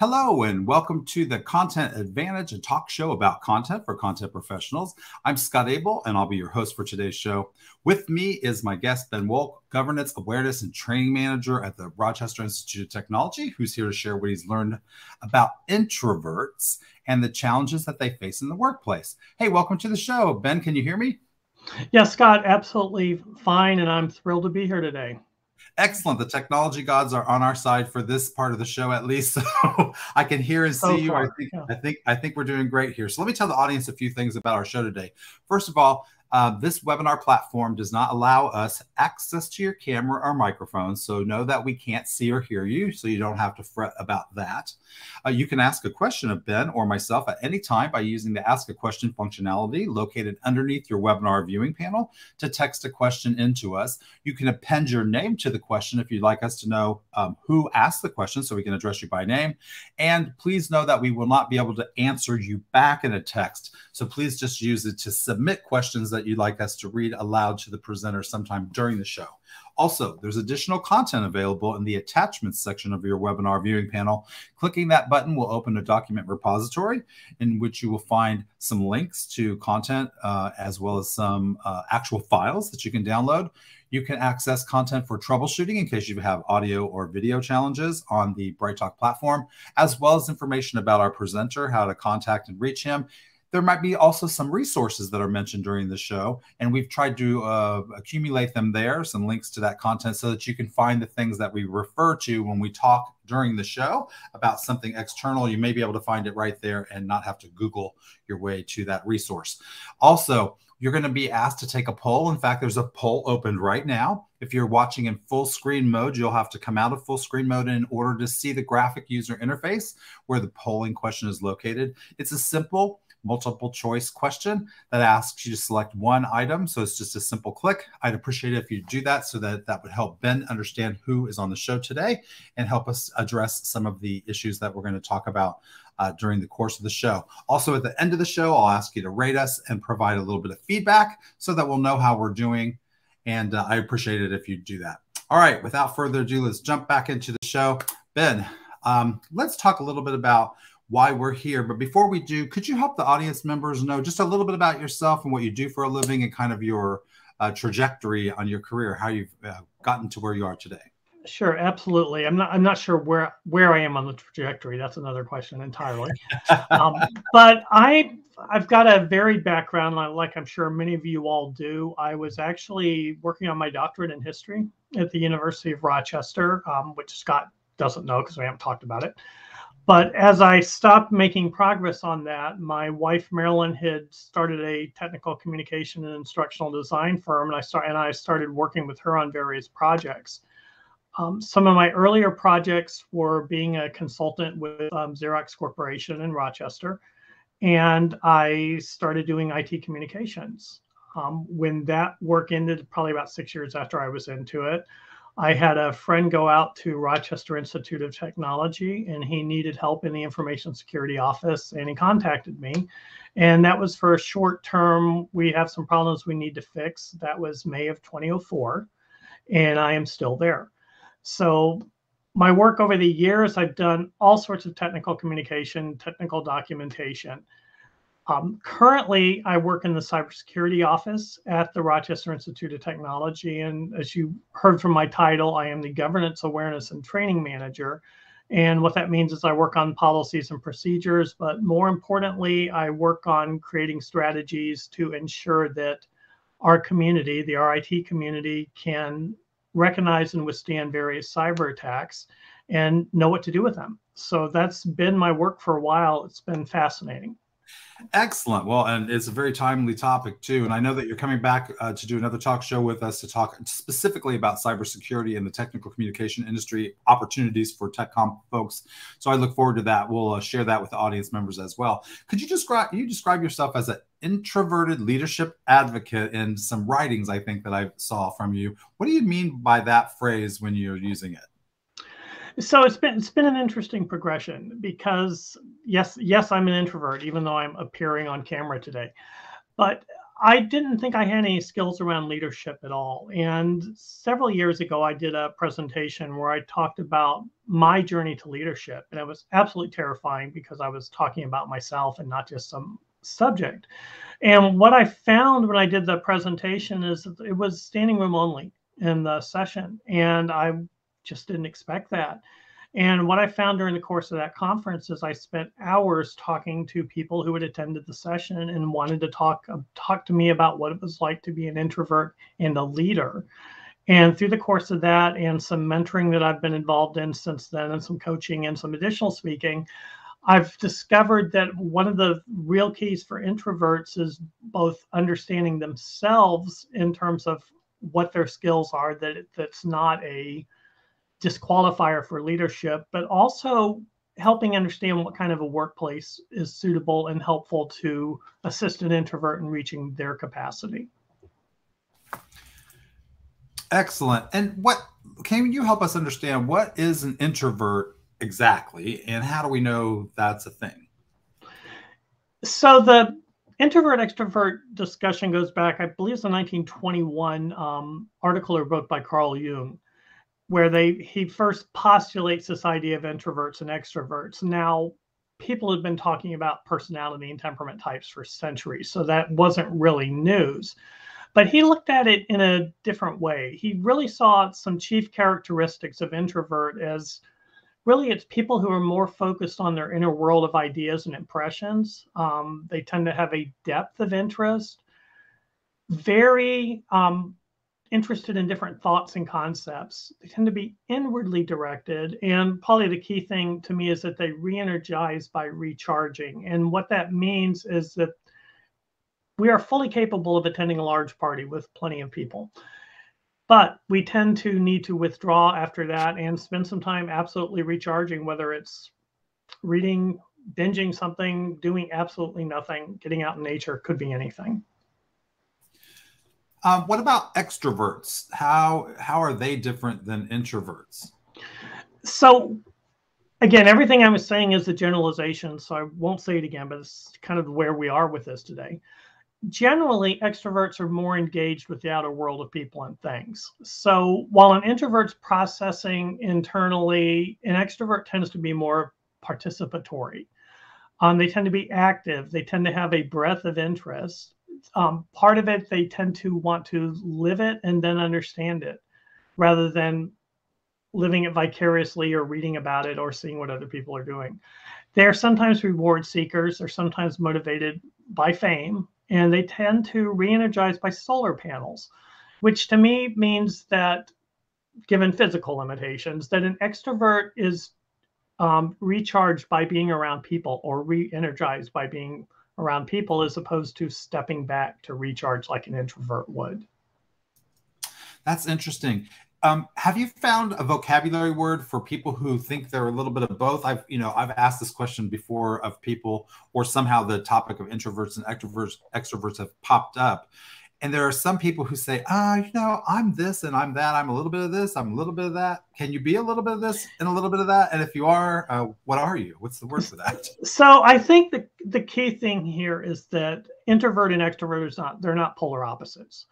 Hello, and welcome to the Content Advantage, a talk show about content for content professionals. I'm Scott Abel, and I'll be your host for today's show. With me is my guest, Ben Woelk, Governance, Awareness, and Training Manager at the Rochester Institute of Technology, who's here to share what he's learned about introverts and the challenges that they face in the workplace. Hey, welcome to the show. Ben, can you hear me? Yes, Scott, absolutely fine, and I'm thrilled to be here today. Excellent. The technology gods are on our side for this part of the show, at least. So I can hear and see you. I think we're doing great here. So let me tell the audience a few things about our show today. First of all, this webinar platform does not allow us access to your camera or microphone. So know that we can't see or hear you, so you don't have to fret about that. You can ask a question of Ben or myself at any time by using the Ask a Question functionality located underneath your webinar viewing panel to text a question into us. You can append your name to the question if you'd like us to know who asked the question, so we can address you by name. And please know that we will not be able to answer you back in a text. So please just use it to submit questions that you'd like us to read aloud to the presenter sometime during the show. Also, there's additional content available in the attachments section of your webinar viewing panel. Clicking that button will open a document repository in which you will find some links to content as well as some actual files that you can download. You can access content for troubleshooting in case you have audio or video challenges on the BrightTalk platform, as well as information about our presenter, how to contact and reach him. There might be also some resources that are mentioned during the show, and we've tried to accumulate them there, some links to that content, so that you can find the things that we refer to when we talk during the show about something external. You may be able to find it right there and not have to Google your way to that resource. Also, you're going to be asked to take a poll. In fact, there's a poll opened right now. If you're watching in full screen mode, you'll have to come out of full screen mode in order to see the graphic user interface where the polling question is located. It's a simple multiple choice question that asks you to select one item. So it's just a simple click. I'd appreciate it if you do that, so that would help Ben understand who is on the show today and help us address some of the issues that we're going to talk about during the course of the show. Also, at the end of the show, I'll ask you to rate us and provide a little bit of feedback so that we'll know how we're doing. And I appreciate it if you do that. All right, without further ado, let's jump back into the show. Ben, let's talk a little bit about why we're here. But before we do, could you help the audience members know just a little bit about yourself and what you do for a living and kind of your trajectory on your career, how you've gotten to where you are today? Sure, absolutely. I'm not sure where I am on the trajectory. That's another question entirely. But I've got a varied background, like I'm sure many of you all do. I was actually working on my doctorate in history at the University of Rochester, which Scott doesn't know because we haven't talked about it. But as I stopped making progress on that, my wife, Marilyn, had started a technical communication and instructional design firm, and I started working with her on various projects. Some of my earlier projects were being a consultant with Xerox Corporation in Rochester, and I started doing IT communications. When that work ended, probably about 6 years after I was into it, I had a friend go out to Rochester Institute of Technology, and he needed help in the information security office, and he contacted me. And that was for a short term. We have some problems we need to fix. That was May of 2004, and I am still there. So my work over the years, I've done all sorts of technical communication, technical documentation. Currently, I work in the cybersecurity office at the Rochester Institute of Technology. And as you heard from my title, I am the Governance, Awareness, and Training Manager. And what that means is I work on policies and procedures, but more importantly, I work on creating strategies to ensure that our community, the RIT community, can recognize and withstand various cyber attacks and know what to do with them. So that's been my work for a while. It's been fascinating. Excellent. Well, and it's a very timely topic too. And I know that you're coming back to do another talk show with us to talk specifically about cybersecurity and the technical communication industry opportunities for TechCom folks. So I look forward to that. We'll share that with the audience members as well. Could you describe yourself as an introverted leadership advocate in some writings, I think, that I saw from you? What do you mean by that phrase when you're using it? So it's been an interesting progression because yes, I'm an introvert, even though I'm appearing on camera today. But I didn't think I had any skills around leadership at all. And several years ago, I did a presentation where I talked about my journey to leadership. And it was absolutely terrifying because I was talking about myself and not just some subject. And what I found when I did the presentation is that it was standing room only in the session. And I just didn't expect that. And what I found during the course of that conference is I spent hours talking to people who had attended the session and wanted to talk to me about what it was like to be an introvert and a leader. And through the course of that and some mentoring that I've been involved in since then and some coaching and some additional speaking, I've discovered that one of the real keys for introverts is both understanding themselves in terms of what their skills are, that's not a disqualifier for leadership, but also helping understand what kind of a workplace is suitable and helpful to assist an introvert in reaching their capacity. Excellent. And what can you help us understand what is an introvert exactly, and how do we know that's a thing? So the introvert extrovert discussion goes back, I believe it's a 1921 article or book by Carl Jung, where he first postulates this idea of introverts and extroverts. Now, people have been talking about personality and temperament types for centuries, so that wasn't really news. But he looked at it in a different way. He really saw some chief characteristics of introvert as really it's people who are more focused on their inner world of ideas and impressions. They tend to have a depth of interest, very interested in different thoughts and concepts. They tend to be inwardly directed. And probably the key thing to me is that they re-energize by recharging. And what that means is that we are fully capable of attending a large party with plenty of people. But we tend to need to withdraw after that and spend some time absolutely recharging, whether it's reading, binging something, doing absolutely nothing, getting out in nature, could be anything. What about extroverts? How are they different than introverts? So again, everything I was saying is a generalization, so I won't say it again, but it's kind of where we are with this today. Generally, extroverts are more engaged with the outer world of people and things. So while an introvert's processing internally, an extrovert tends to be more participatory. They tend to be active. They tend to have a breadth of interest. Part of it, they tend to want to live it and then understand it rather than living it vicariously or reading about it or seeing what other people are doing. They're sometimes reward seekers. They're sometimes motivated by fame, and they tend to re-energize by solar panels, which to me means that, given physical limitations, that an extrovert is recharged by being around people or re-energized by being around people as opposed to stepping back to recharge like an introvert would. That's interesting. Have you found a vocabulary word for people who think they're a little bit of both? I've asked this question before of people, or somehow the topic of introverts and extroverts have popped up. And there are some people who say, I'm this and I'm that. I'm a little bit of this. I'm a little bit of that. Can you be a little bit of this and a little bit of that? And if you are, what are you? What's the word for that? So I think the key thing here is that introvert and extrovert they're not polar opposites.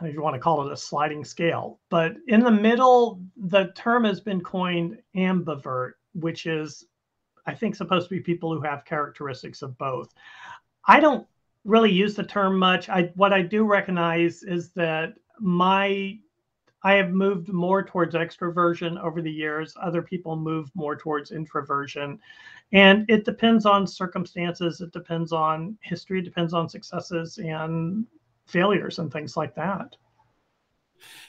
If you want to call it a sliding scale, but in the middle, the term has been coined ambivert, which is, I think, supposed to be people who have characteristics of both. I don't really use the term much. What I do recognize is that I have moved more towards extroversion over the years. Other people move more towards introversion. And it depends on circumstances. It depends on history. It depends on successes and failures and things like that.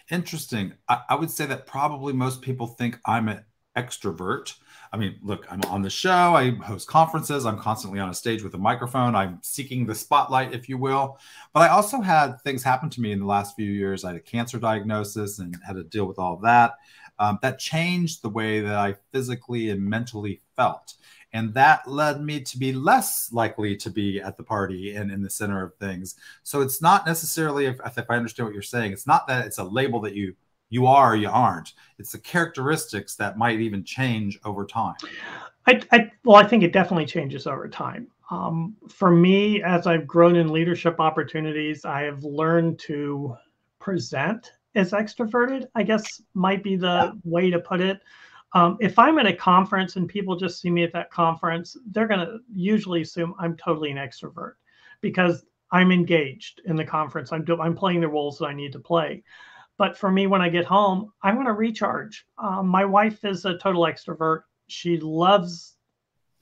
Interesting. I would say that probably most people think I'm an extrovert. I mean, look, I'm on the show. I host conferences. I'm constantly on a stage with a microphone. I'm seeking the spotlight, if you will. But I also had things happen to me in the last few years. I had a cancer diagnosis and had to deal with all of that. That changed the way that I physically and mentally felt. And that led me to be less likely to be at the party and in the center of things. So it's not necessarily, if I understand what you're saying, it's not that it's a label that you are or you aren't. It's the characteristics that might even change over time. Well, I think it definitely changes over time. For me, as I've grown in leadership opportunities, I have learned to present as extroverted, I guess might be the way to put it. If I'm at a conference and people just see me at that conference, they're going to usually assume I'm totally an extrovert because I'm engaged in the conference. I'm playing the roles that I need to play. But for me, when I get home, I want to recharge. My wife is a total extrovert. She loves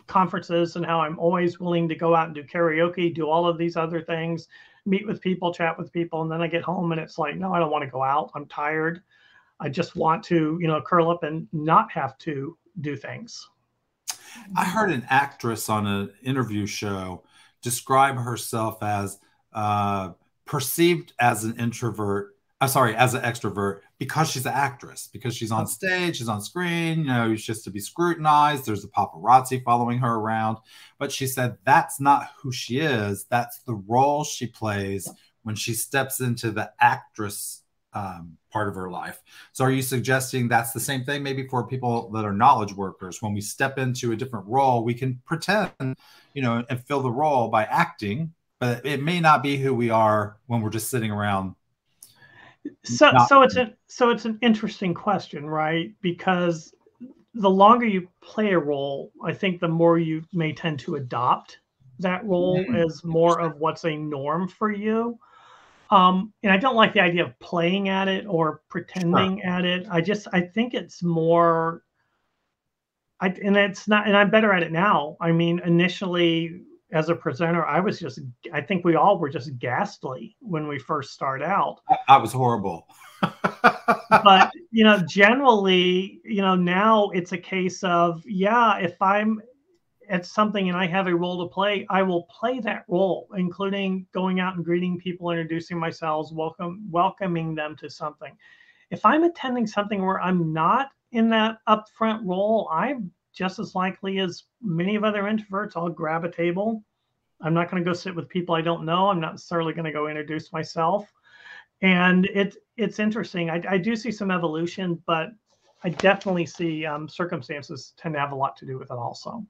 conferences and how I'm always willing to go out and do karaoke, do all of these other things, meet with people, chat with people. And then I get home and it's like, no, I don't want to go out. I'm tired. I just want to, curl up and not have to do things. I heard an actress on an interview show describe herself as perceived as an introvert. Sorry, as an extrovert because she's an actress, because she's on stage, she's on screen, she's just to be scrutinized. There's a paparazzi following her around. But she said that's not who she is. That's the role she plays when she steps into the actress part of her life. So are you suggesting that's the same thing maybe for people that are knowledge workers? When we step into a different role, we can pretend, and fill the role by acting, but it may not be who we are when we're just sitting around. So it's an interesting question, right? Because the longer you play a role, I think the more you may tend to adopt that role as more of what's a norm for you. And I don't like the idea of playing at it or pretending at it. I think it's more, and I'm better at it now. I mean, initially as a presenter, I think we all were just ghastly when we first start out. I was horrible. But, generally, now it's a case of, if I'm at something and I have a role to play, I will play that role, including going out and greeting people, introducing myself, welcoming them to something. If I'm attending something where I'm not in that upfront role, I'm just as likely as many of other introverts. I'll grab a table. I'm not going to go sit with people I don't know. I'm not necessarily going to go introduce myself. And it's interesting. I do see some evolution, but I definitely see circumstances tend to have a lot to do with it also.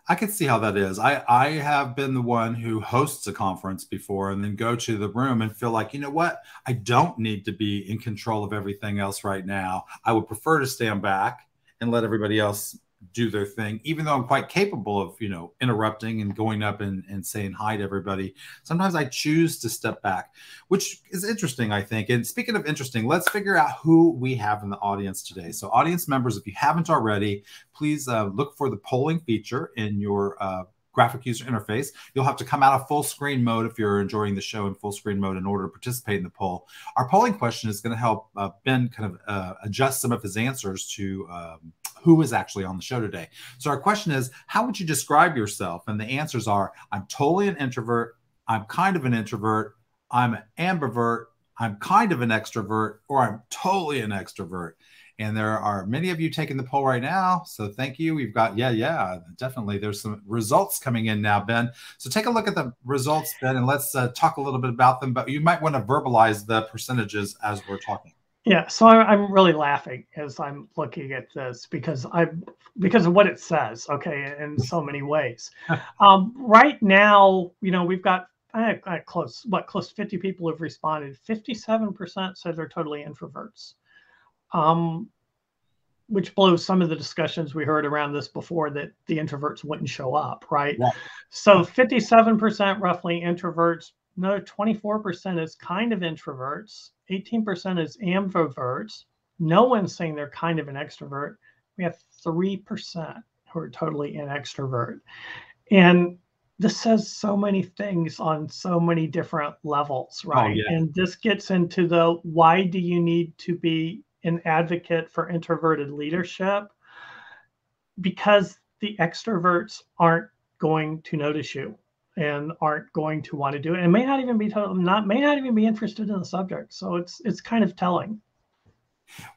I can see how that is. I have been the one who hosts a conference before and then go to the room and feel like, you know what? I don't need to be in control of everything else right now. I would prefer to stand back and let everybody else do their thing, even though I'm quite capable of, interrupting and going up and saying hi to everybody. Sometimes I choose to step back, which is interesting, I think. And speaking of interesting, let's figure out who we have in the audience today. So audience members, if you haven't already, please look for the polling feature in your graphic user interface. You'll have to come out of full screen mode if you're enjoying the show in full screen mode in order to participate in the poll. Our polling question is going to help Ben kind of adjust some of his answers to who is actually on the show today. So our question is, how would you describe yourself? And the answers are, I'm totally an introvert, I'm kind of an introvert, I'm an ambivert, I'm kind of an extrovert, or I'm totally an extrovert. And there are many of you taking the poll right now. So thank you. We've got, definitely. There's some results coming in now, Ben. So take a look at the results, Ben, and let's talk a little bit about them. But you might want to verbalize the percentages as we're talking. Yeah, so I'm really laughing as I'm looking at this because of what it says, okay, in so many ways. Right now, we've got close to 50 people have responded. 57% said they're totally introverts, which blows some of the discussions we heard around this before that the introverts wouldn't show up, right? Yeah. So 57% roughly introverts. Another 24% is kind of introverts. 18% is ambiverts. No one's saying they're kind of an extrovert. We have 3% who are totally an extrovert. And this says so many things on so many different levels, right? Oh, yeah. And this gets into the why do you need to be an advocate for introverted leadership? Because the extroverts aren't going to notice you and aren't going to want to do it, and may not even be interested in the subject. So it's kind of telling.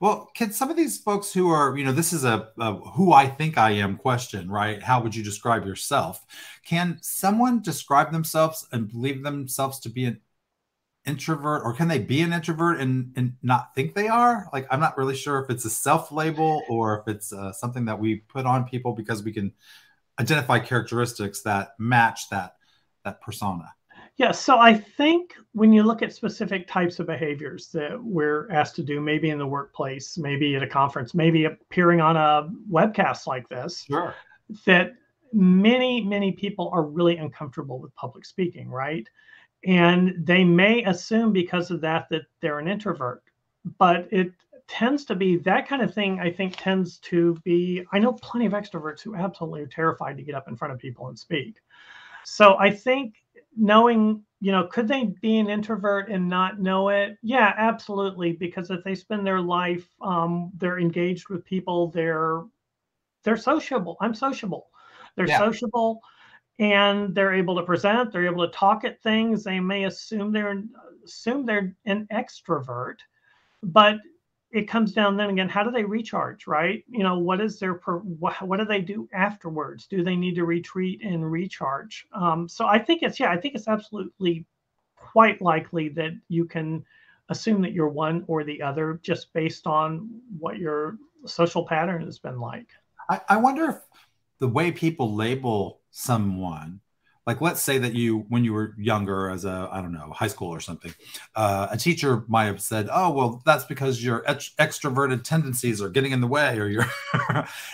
Well, can some of these folks who are, this is a who I think I am question, right? How would you describe yourself? Can someone describe themselves and believe themselves to be an introvert, or can they be an introvert and not think they are? Like, I'm not really sure if it's a self-label or if it's something that we put on people because we can identify characteristics that match that persona. Yeah, so I think when you look at specific types of behaviors that we're asked to do, maybe in the workplace, maybe at a conference, maybe appearing on a webcast like this, Sure. that many people are really uncomfortable with public speaking, right? And they may assume because of that they're an introvert, but it tends to be that kind of thing. I think tends to be, I know plenty of extroverts who absolutely are terrified to get up in front of people and speak. So I think knowing, could they be an introvert and not know it? Yeah, absolutely. Because if they spend their life, they're engaged with people, they're sociable. I'm sociable. They're sociable, and they're able to present. They're able to talk at things. They may assume they're an extrovert, but it comes down then again, how do they recharge, right? What is what do they do afterwards? Do they need to retreat and recharge? So I think it's absolutely quite likely that you can assume that you're one or the other just based on what your social pattern has been like. I wonder if the way people label someone, like let's say that when you were younger as I don't know, high school or something, a teacher might have said, oh, well, that's because your extroverted tendencies are getting in the way, or you're,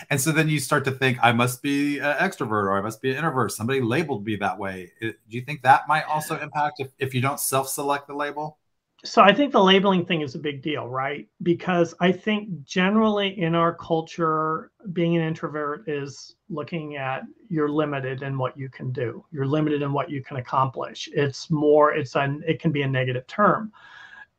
and so then you start to think, I must be an extrovert or I must be an introvert. Somebody labeled me that way. Do you think that might also impact if you don't self-select the label? So I think the labeling thing is a big deal, right? Because I think generally in our culture, being an introvert is looking at you're limited in what you can do. You're limited in what you can accomplish. It can be a negative term.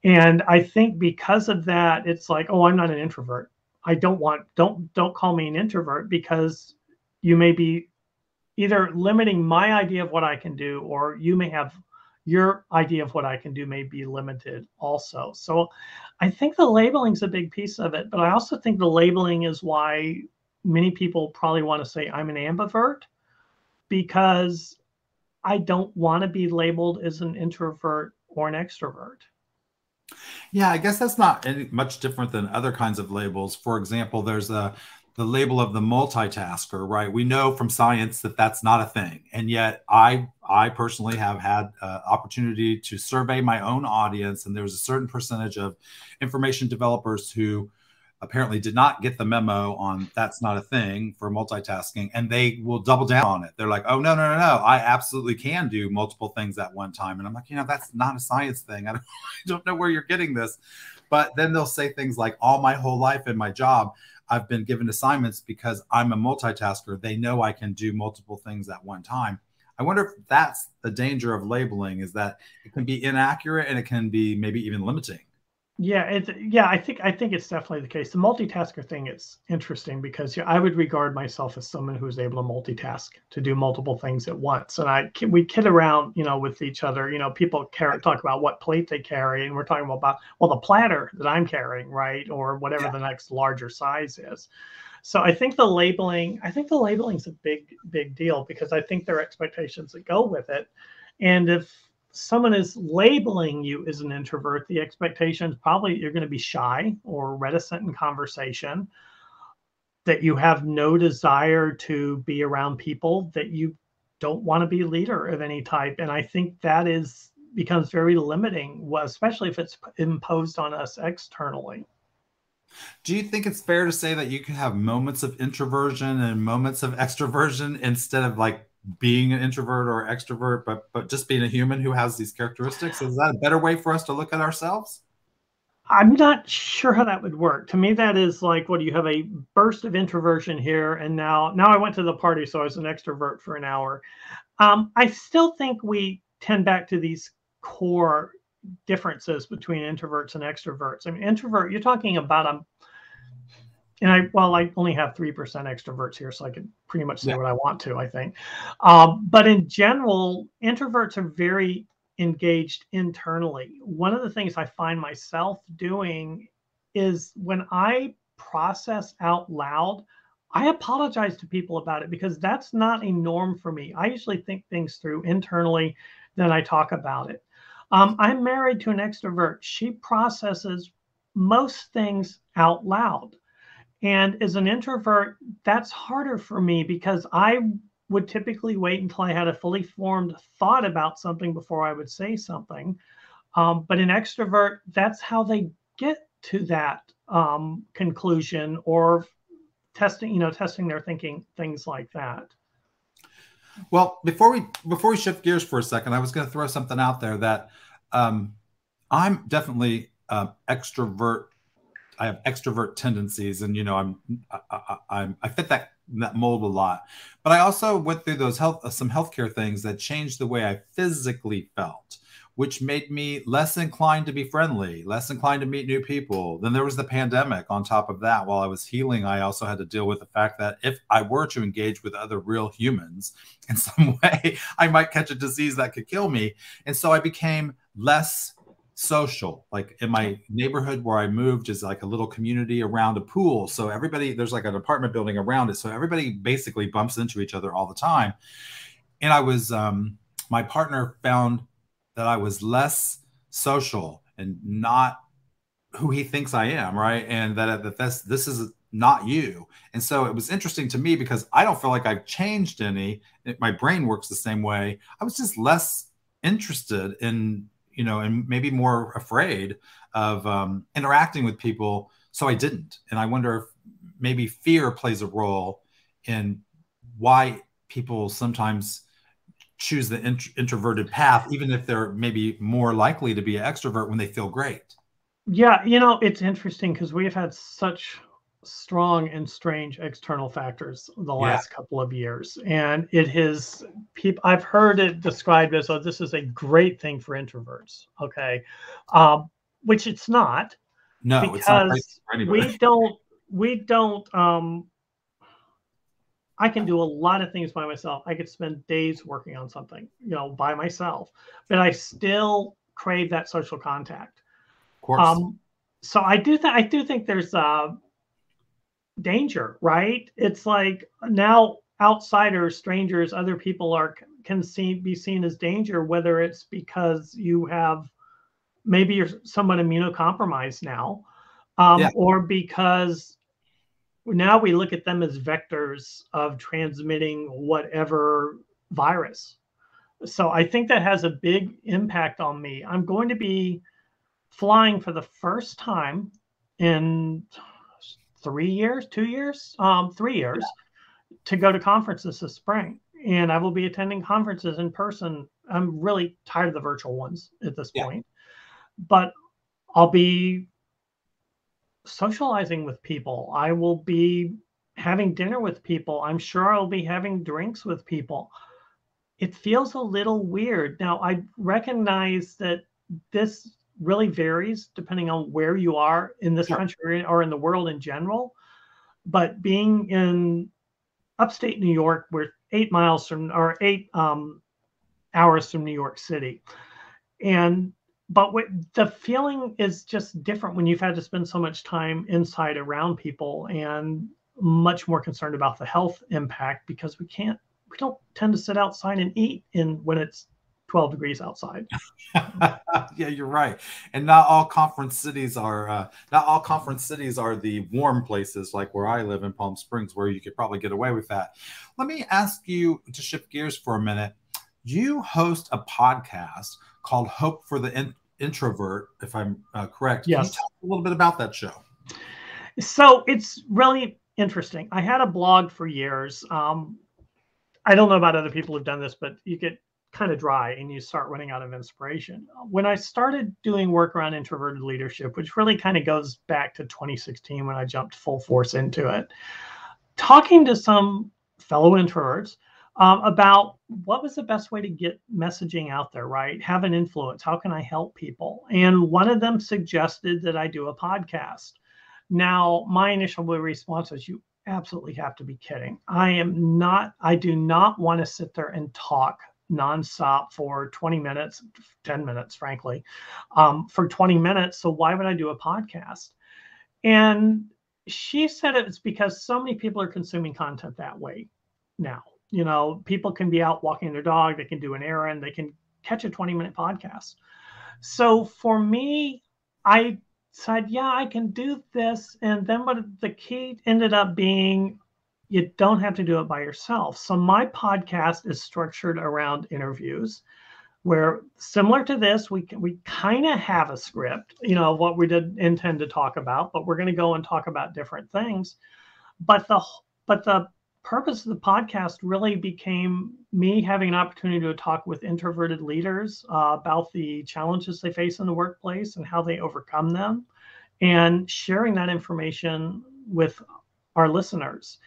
And I think because of that, it's like, oh, I'm not an introvert. Don't call me an introvert, because you may be either limiting my idea of what I can do, or you may have your idea of what I can do may be limited also. So I think the labeling is a big piece of it, but I also think the labeling is why many people probably want to say I'm an ambivert, because I don't want to be labeled as an introvert or an extrovert. Yeah, I guess that's not much different than other kinds of labels. For example, there's the label of the multitasker, right? We know from science that that's not a thing. And yet I personally have had opportunity to survey my own audience, and there's a certain percentage of information developers who apparently did not get the memo on that's not a thing for multitasking, and they will double down on it. They're like, oh, no, I absolutely can do multiple things at one time. And I'm like, that's not a science thing. I don't know where you're getting this. But then they'll say things like, all my whole life in my job, I've been given assignments because I'm a multitasker. They know I can do multiple things at one time. I wonder if that's the danger of labeling, is that it can be inaccurate and it can be maybe even limiting. Yeah, I think it's definitely the case. The multitasker thing is interesting because I would regard myself as someone who's able to multitask, to do multiple things at once. And we kid around, with each other. People talk about what plate they carry, and we're talking about the platter that I'm carrying, right, or whatever the next larger size is. So I think the labeling is a big deal, because I think there are expectations that go with it, and if someone is labeling you as an introvert, the expectation is probably you're going to be shy or reticent in conversation, that you have no desire to be around people, that you don't want to be a leader of any type. And I think that becomes very limiting, especially if it's imposed on us externally. Do you think it's fair to say that you can have moments of introversion and moments of extroversion instead of like being an introvert or extrovert, but just being a human who has these characteristics? Is that a better way for us to look at ourselves? I'm not sure how that would work. To me, that is like, what do you have, a burst of introversion here, and now I went to the party, so I was an extrovert for an hour. I still think we tend back to these core differences between introverts and extroverts. I mean, introvert, you're talking about and I only have 3% extroverts here, so I can pretty much say what I want to, I think. But in general, introverts are very engaged internally. One of the things I find myself doing is when I process out loud, I apologize to people about it, because that's not a norm for me. I usually think things through internally, then I talk about it. I'm married to an extrovert. She processes most things out loud. And as an introvert, that's harder for me because I would typically wait until I had a fully formed thought about something before I would say something. But an extrovert, that's how they get to that conclusion, or testing their thinking, things like that. Well, before we shift gears for a second, I was going to throw something out there that I'm definitely extrovert. I have extrovert tendencies, and I fit that mold a lot. But I also went through those some healthcare things that changed the way I physically felt, which made me less inclined to be friendly, less inclined to meet new people. Then there was the pandemic on top of that. While I was healing, I also had to deal with the fact that if I were to engage with other real humans in some way, I might catch a disease that could kill me. And so I became less social. Like in my neighborhood where I moved is like a little community around a pool. So everybody, there's like an apartment building around it. So everybody basically bumps into each other all the time. And I was, my partner found that I was less social and not who he thinks I am, right? And that this is not you. And so it was interesting to me because I don't feel like I've changed any. My brain works the same way. I was just less interested in, and maybe more afraid of interacting with people. So I didn't. And I wonder if maybe fear plays a role in why people sometimes choose the introverted path, even if they're maybe more likely to be an extrovert when they feel great. Yeah, it's interesting because we've had such strong and strange external factors the last couple of years, and it has people. I've heard it described as, "Oh, this is a great thing for introverts." Okay, which it's not. No, it's not great for anybody. We don't. I can do a lot of things by myself. I could spend days working on something, by myself, but I still crave that social contact. Of course. So I do think there's danger, right? It's like now outsiders, strangers, other people can be seen as danger, whether it's because maybe you're somewhat immunocompromised now, or because now we look at them as vectors of transmitting whatever virus. So I think that has a big impact on me. I'm going to be flying for the first time in 3 years, 2 years, 3 years to go to conferences this spring. And I will be attending conferences in person. I'm really tired of the virtual ones at this point, but I'll be socializing with people. I will be having dinner with people. I'm sure I'll be having drinks with people. It feels a little weird. Now, I recognize that this really varies depending on where you are in this country or in the world in general. But being in upstate New York, we're 8 hours from New York City. But the feeling is just different when you've had to spend so much time inside around people, and much more concerned about the health impact because we don't tend to sit outside and eat when it's 12 degrees outside. Yeah, you're right. And not all conference cities are the warm places like where I live in Palm Springs, where you could probably get away with that. Let me ask you to shift gears for a minute. You host a podcast called Hope for the Introvert, if I'm correct. Yes. Can you tell us a little bit about that show? So it's really interesting. I had a blog for years. I don't know about other people who've done this, but you get kind of dry and you start running out of inspiration. When I started doing work around introverted leadership, which really kind of goes back to 2016 when I jumped full force into it, talking to some fellow introverts about what was the best way to get messaging out there, right? Have an influence. How can I help people? And one of them suggested that I do a podcast. Now, my initial response was, you absolutely have to be kidding. I do not want to sit there and talk nonstop for 20 minutes, 10 minutes, frankly, for 20 minutes. So why would I do a podcast? And she said it's because so many people are consuming content that way now. People can be out walking their dog, they can do an errand, they can catch a 20-minute podcast. So for me, I said, yeah, I can do this. And then what the key ended up being, you don't have to do it by yourself. So my podcast is structured around interviews where, similar to this, we kind of have a script, of what we did intend to talk about, but we're going to go and talk about different things. But the purpose of the podcast really became me having an opportunity to talk with introverted leaders about the challenges they face in the workplace and how they overcome them, and sharing that information with our listeners.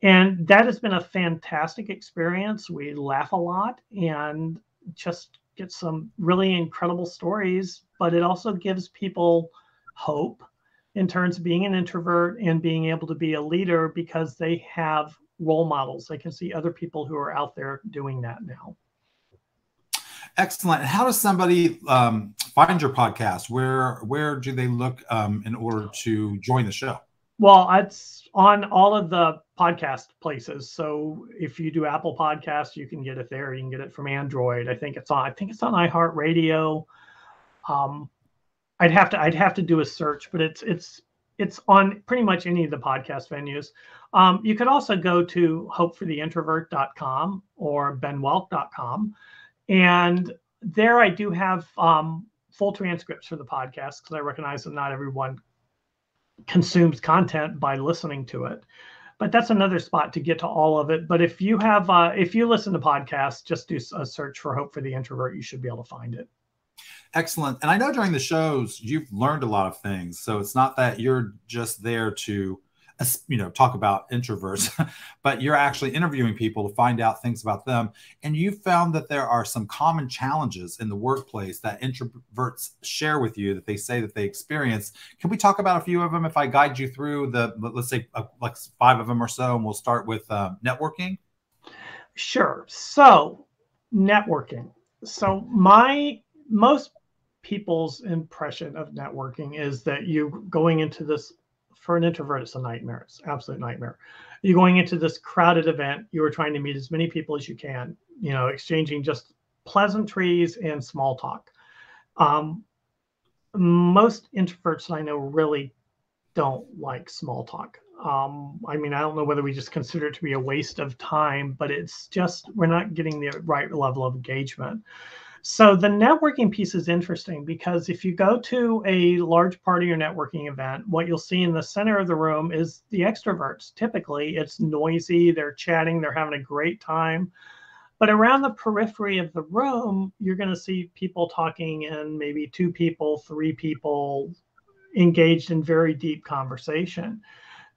And that has been a fantastic experience. We laugh a lot and just get some really incredible stories, but it also gives people hope in terms of being an introvert and being able to be a leader, because they have role models. They can see other people who are out there doing that now. Excellent. How does somebody find your podcast? Where do they look in order to join the show? Well, it's on all of the podcast places. So if you do Apple Podcasts, you can get it there. You can get it from Android. I think it's on iHeartRadio. I'd have to do a search, but it's on pretty much any of the podcast venues. You could also go to hopefortheintrovert.com or benwoelk.com. And there I do have full transcripts for the podcast, because I recognize that not everyone consumes content by listening to it. But that's another spot to get to all of it. But if you listen to podcasts, just do a search for Hope for the Introvert. You should be able to find it. Excellent. And I know during the shows, you've learned a lot of things. So it's not that you're just there to, talk about introverts, but you're actually interviewing people to find out things about them. And you found that there are some common challenges in the workplace that introverts share with you that they say that they experience. Can we talk about a few of them if I guide you through let's say like 5 of them or so, and we'll start with networking? Sure. So networking. So most people's impression of networking is that you going into this, for an introvert, it's a nightmare. It's an absolute nightmare. You're going into this crowded event. You are trying to meet as many people as you can, exchanging just pleasantries and small talk. Most introverts I know really don't like small talk. I don't know whether we just consider it to be a waste of time, but it's just, we're not getting the right level of engagement. So the networking piece is interesting, because if you go to a large party or networking event, what you'll see in the center of the room is the extroverts. Typically, it's noisy, they're chatting, they're having a great time. But around the periphery of the room, you're going to see people talking, and maybe 2 people, 3 people engaged in very deep conversation.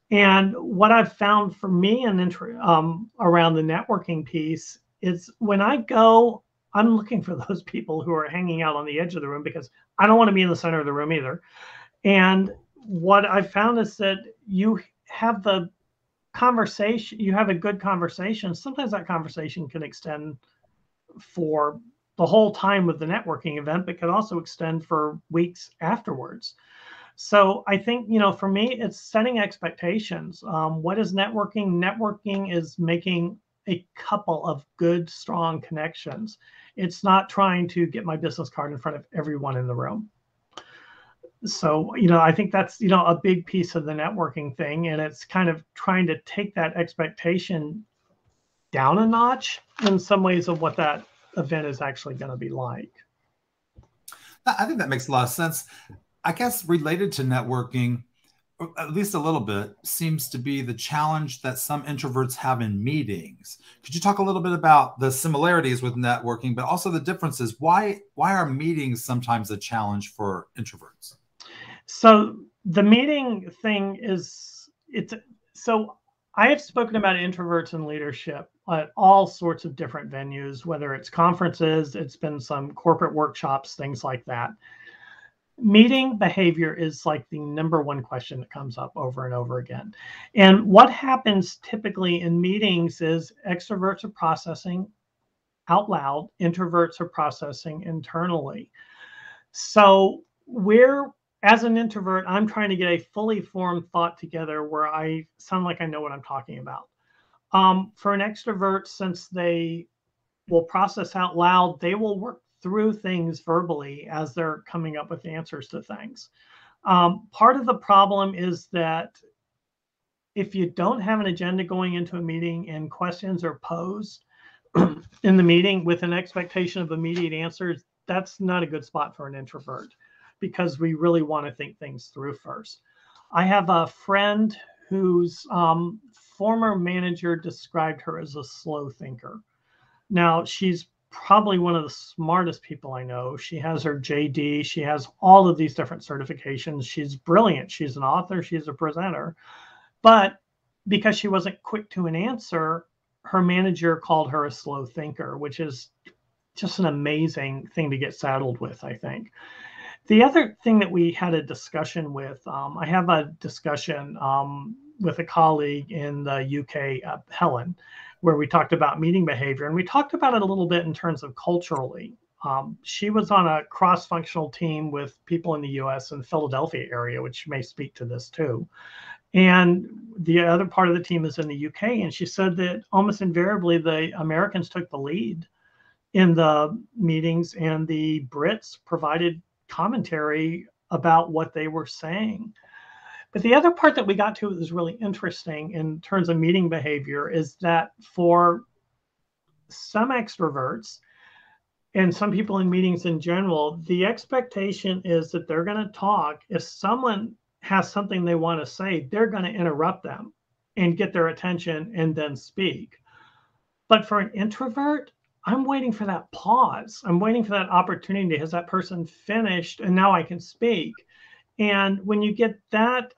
And what I've found for me around the networking piece is, when I go, I'm looking for those people who are hanging out on the edge of the room, because I don't want to be in the center of the room either. And what I've found is that you have the conversation, you have a good conversation. Sometimes that conversation can extend for the whole time of the networking event, but can also extend for weeks afterwards. So I think, for me, it's setting expectations. What is networking? Networking is making a couple of good, strong connections. It's not trying to get my business card in front of everyone in the room. So, I think that's, a big piece of the networking thing. And it's kind of trying to take that expectation down a notch in some ways of what that event is actually going to be like. I think that makes a lot of sense. I guess related to networking, at least a little bit, seems to be the challenge that some introverts have in meetings. Could you talk a little bit about the similarities with networking, but also the differences? Why are meetings sometimes a challenge for introverts? So the meeting thing so I have spoken about introverts and leadership at all sorts of different venues, whether it's conferences, it's been some corporate workshops, things like that. Meeting behavior is like the number one question that comes up over and over again. And what happens typically in meetings is extroverts are processing out loud, introverts are processing internally. So as an introvert, I'm trying to get a fully formed thought together where I sound like I know what I'm talking about. For an extrovert, since they will process out loud, they will work through things verbally as they're coming up with answers to things. Part of the problem is that if you don't have an agenda going into a meeting and questions are posed in the meeting with an expectation of immediate answers, that's not a good spot for an introvert, because we really want to think things through first. I have a friend whose former manager described her as a slow thinker. Now, she's probably one of the smartest people I know. She has her JD, she has all of these different certifications. She's brilliant. She's an author, she's a presenter. But because she wasn't quick to an answer, her manager called her a slow thinker, which is just an amazing thing to get saddled with, I think. The other thing that we had a discussion with, I have a discussion with a colleague in the UK, Helen, where we talked about meeting behavior. And we talked about it a little bit in terms of culturally. She was on a cross-functional team with people in the US and the Philadelphia area, which may speak to this too. And the other part of the team is in the UK. And she said that almost invariably the Americans took the lead in the meetings and the Brits provided commentary about what they were saying. But the other part that we got to that was really interesting in terms of meeting behavior is that for some extroverts and some people in meetings in general, the expectation is that they're going to talk. If someone has something they want to say, they're going to interrupt them and get their attention and then speak. But for an introvert, I'm waiting for that pause. I'm waiting for that opportunity. Has that person finished? And now I can speak. And when you get that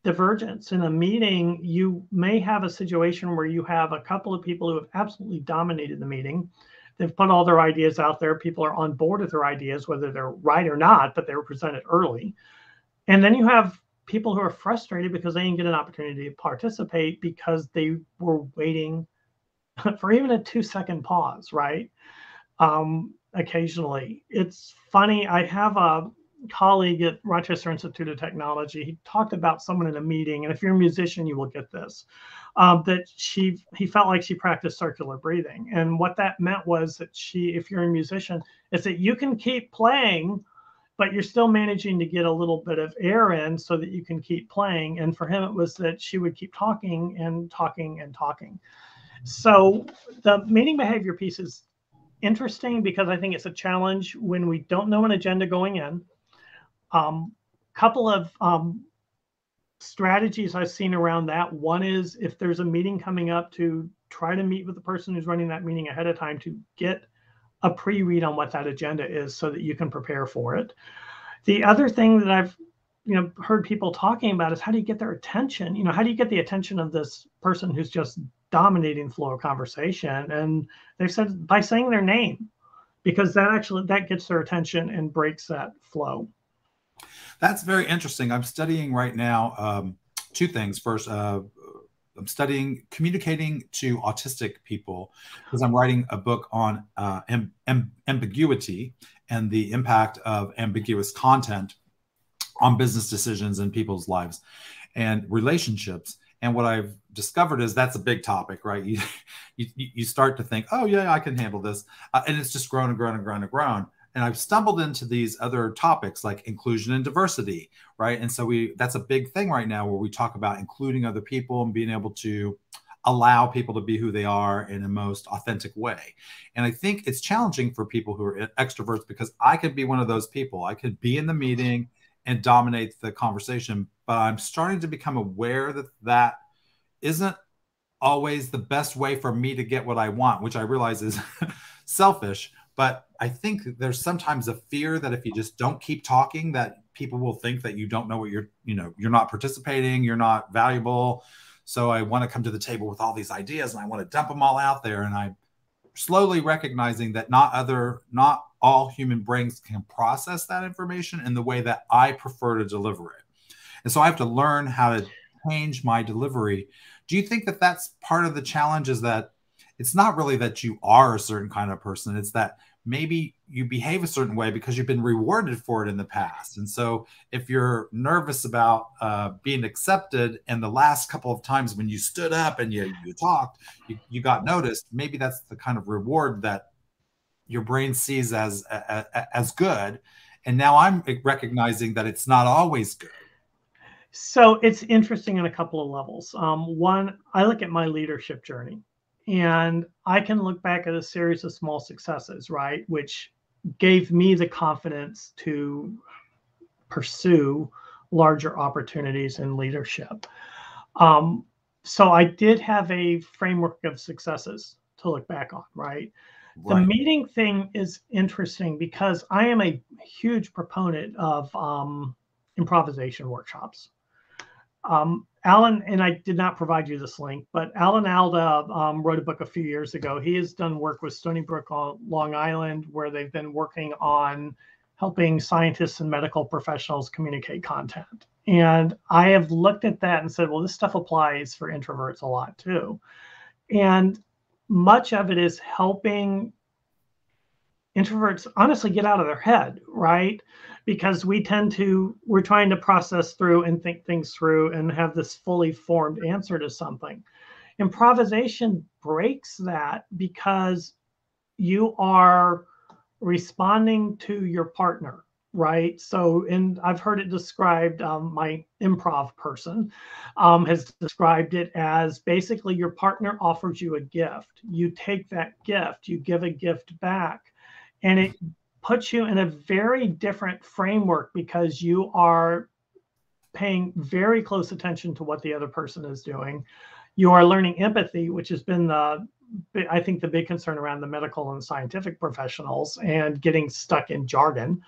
divergence in a meeting, you may have a situation where you have a couple of people who have absolutely dominated the meeting. They've put all their ideas out there. People are on board with their ideas, whether they're right or not, but they were presented early. And then you have people who are frustrated because they didn't get an opportunity to participate because they were waiting for even a 2-second pause, right? Occasionally. It's funny. I have a colleague at Rochester Institute of Technology. He talked about someone in a meeting, and if you're a musician, you will get this, that he felt like she practiced circular breathing. And what that meant was that if you're a musician, is that you can keep playing, but you're still managing to get a little bit of air in so that you can keep playing. And for him, it was that she would keep talking and talking and talking. So the meeting behavior piece is interesting because I think it's a challenge when we don't know an agenda going in. Couple of strategies I've seen around that. One is if there's a meeting coming up, to try to meet with the person who's running that meeting ahead of time to get a pre-read on what that agenda is so that you can prepare for it. The other thing that I've heard people talking about is how do you get their attention? How do you get the attention of this person who's just dominating the flow of conversation? And they've said by saying their name, because that gets their attention and breaks that flow. That's very interesting. I'm studying right now two things. First, I'm studying communicating to autistic people because I'm writing a book on ambiguity and the impact of ambiguous content on business decisions in people's lives and relationships. And what I've discovered is that's a big topic, right? You start to think, oh yeah, I can handle this. And it's just grown and grown and grown and grown. And I've stumbled into these other topics like inclusion and diversity, right? And so that's a big thing right now where we talk about including other people and being able to allow people to be who they are in a most authentic way. And I think it's challenging for people who are extroverts because I could be one of those people. I could be in the meeting and dominate the conversation, but I'm starting to become aware that that isn't always the best way for me to get what I want, which I realize is selfish. But I think there's sometimes a fear that if you just don't keep talking, that people will think that you don't know what you're not participating, you're not valuable. So I want to come to the table with all these ideas and I want to dump them all out there. And I'm slowly recognizing that not all human brains can process that information in the way that I prefer to deliver it. And so I have to learn how to change my delivery. Do you think that that's part of the challenge, is that it's not really that you are a certain kind of person, it's that maybe you behave a certain way because you've been rewarded for it in the past. And so if you're nervous about being accepted, and the last couple of times when you stood up and you talked, you got noticed, maybe that's the kind of reward that your brain sees as good, and now I'm recognizing that it's not always good. So it's interesting on a couple of levels. One, I look at my leadership journey, and I can look back at a series of small successes, right, which gave me the confidence to pursue larger opportunities in leadership. So I did have a framework of successes to look back on, right? The meeting thing is interesting because I am a huge proponent of improvisation workshops. Alan, and I did not provide you this link, but Alan Alda wrote a book a few years ago. He has done work with Stony Brook on Long Island, where they've been working on helping scientists and medical professionals communicate content. And I have looked at that and said, well, this stuff applies for introverts a lot too. And much of it is helping introverts honestly get out of their head, right? Because we're trying to process through and think things through and have this fully formed answer to something. Improvisation breaks that because you are responding to your partner, right? So, and I've heard it described, my improv person has described it as basically your partner offers you a gift. You take that gift, you give a gift back, and it puts you in a very different framework because you are paying very close attention to what the other person is doing. You are learning empathy, which has been I think the big concern around the medical and scientific professionals and getting stuck in jargon.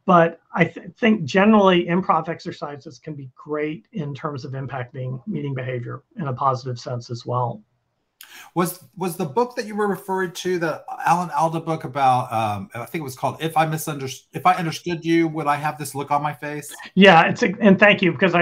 But I think generally improv exercises can be great in terms of impacting meeting behavior in a positive sense as well. Was the book that you were referring to, the Alan Alda book about, I think it was called If I Understood You, Would I Have This Look on My Face? Yeah, and thank you, because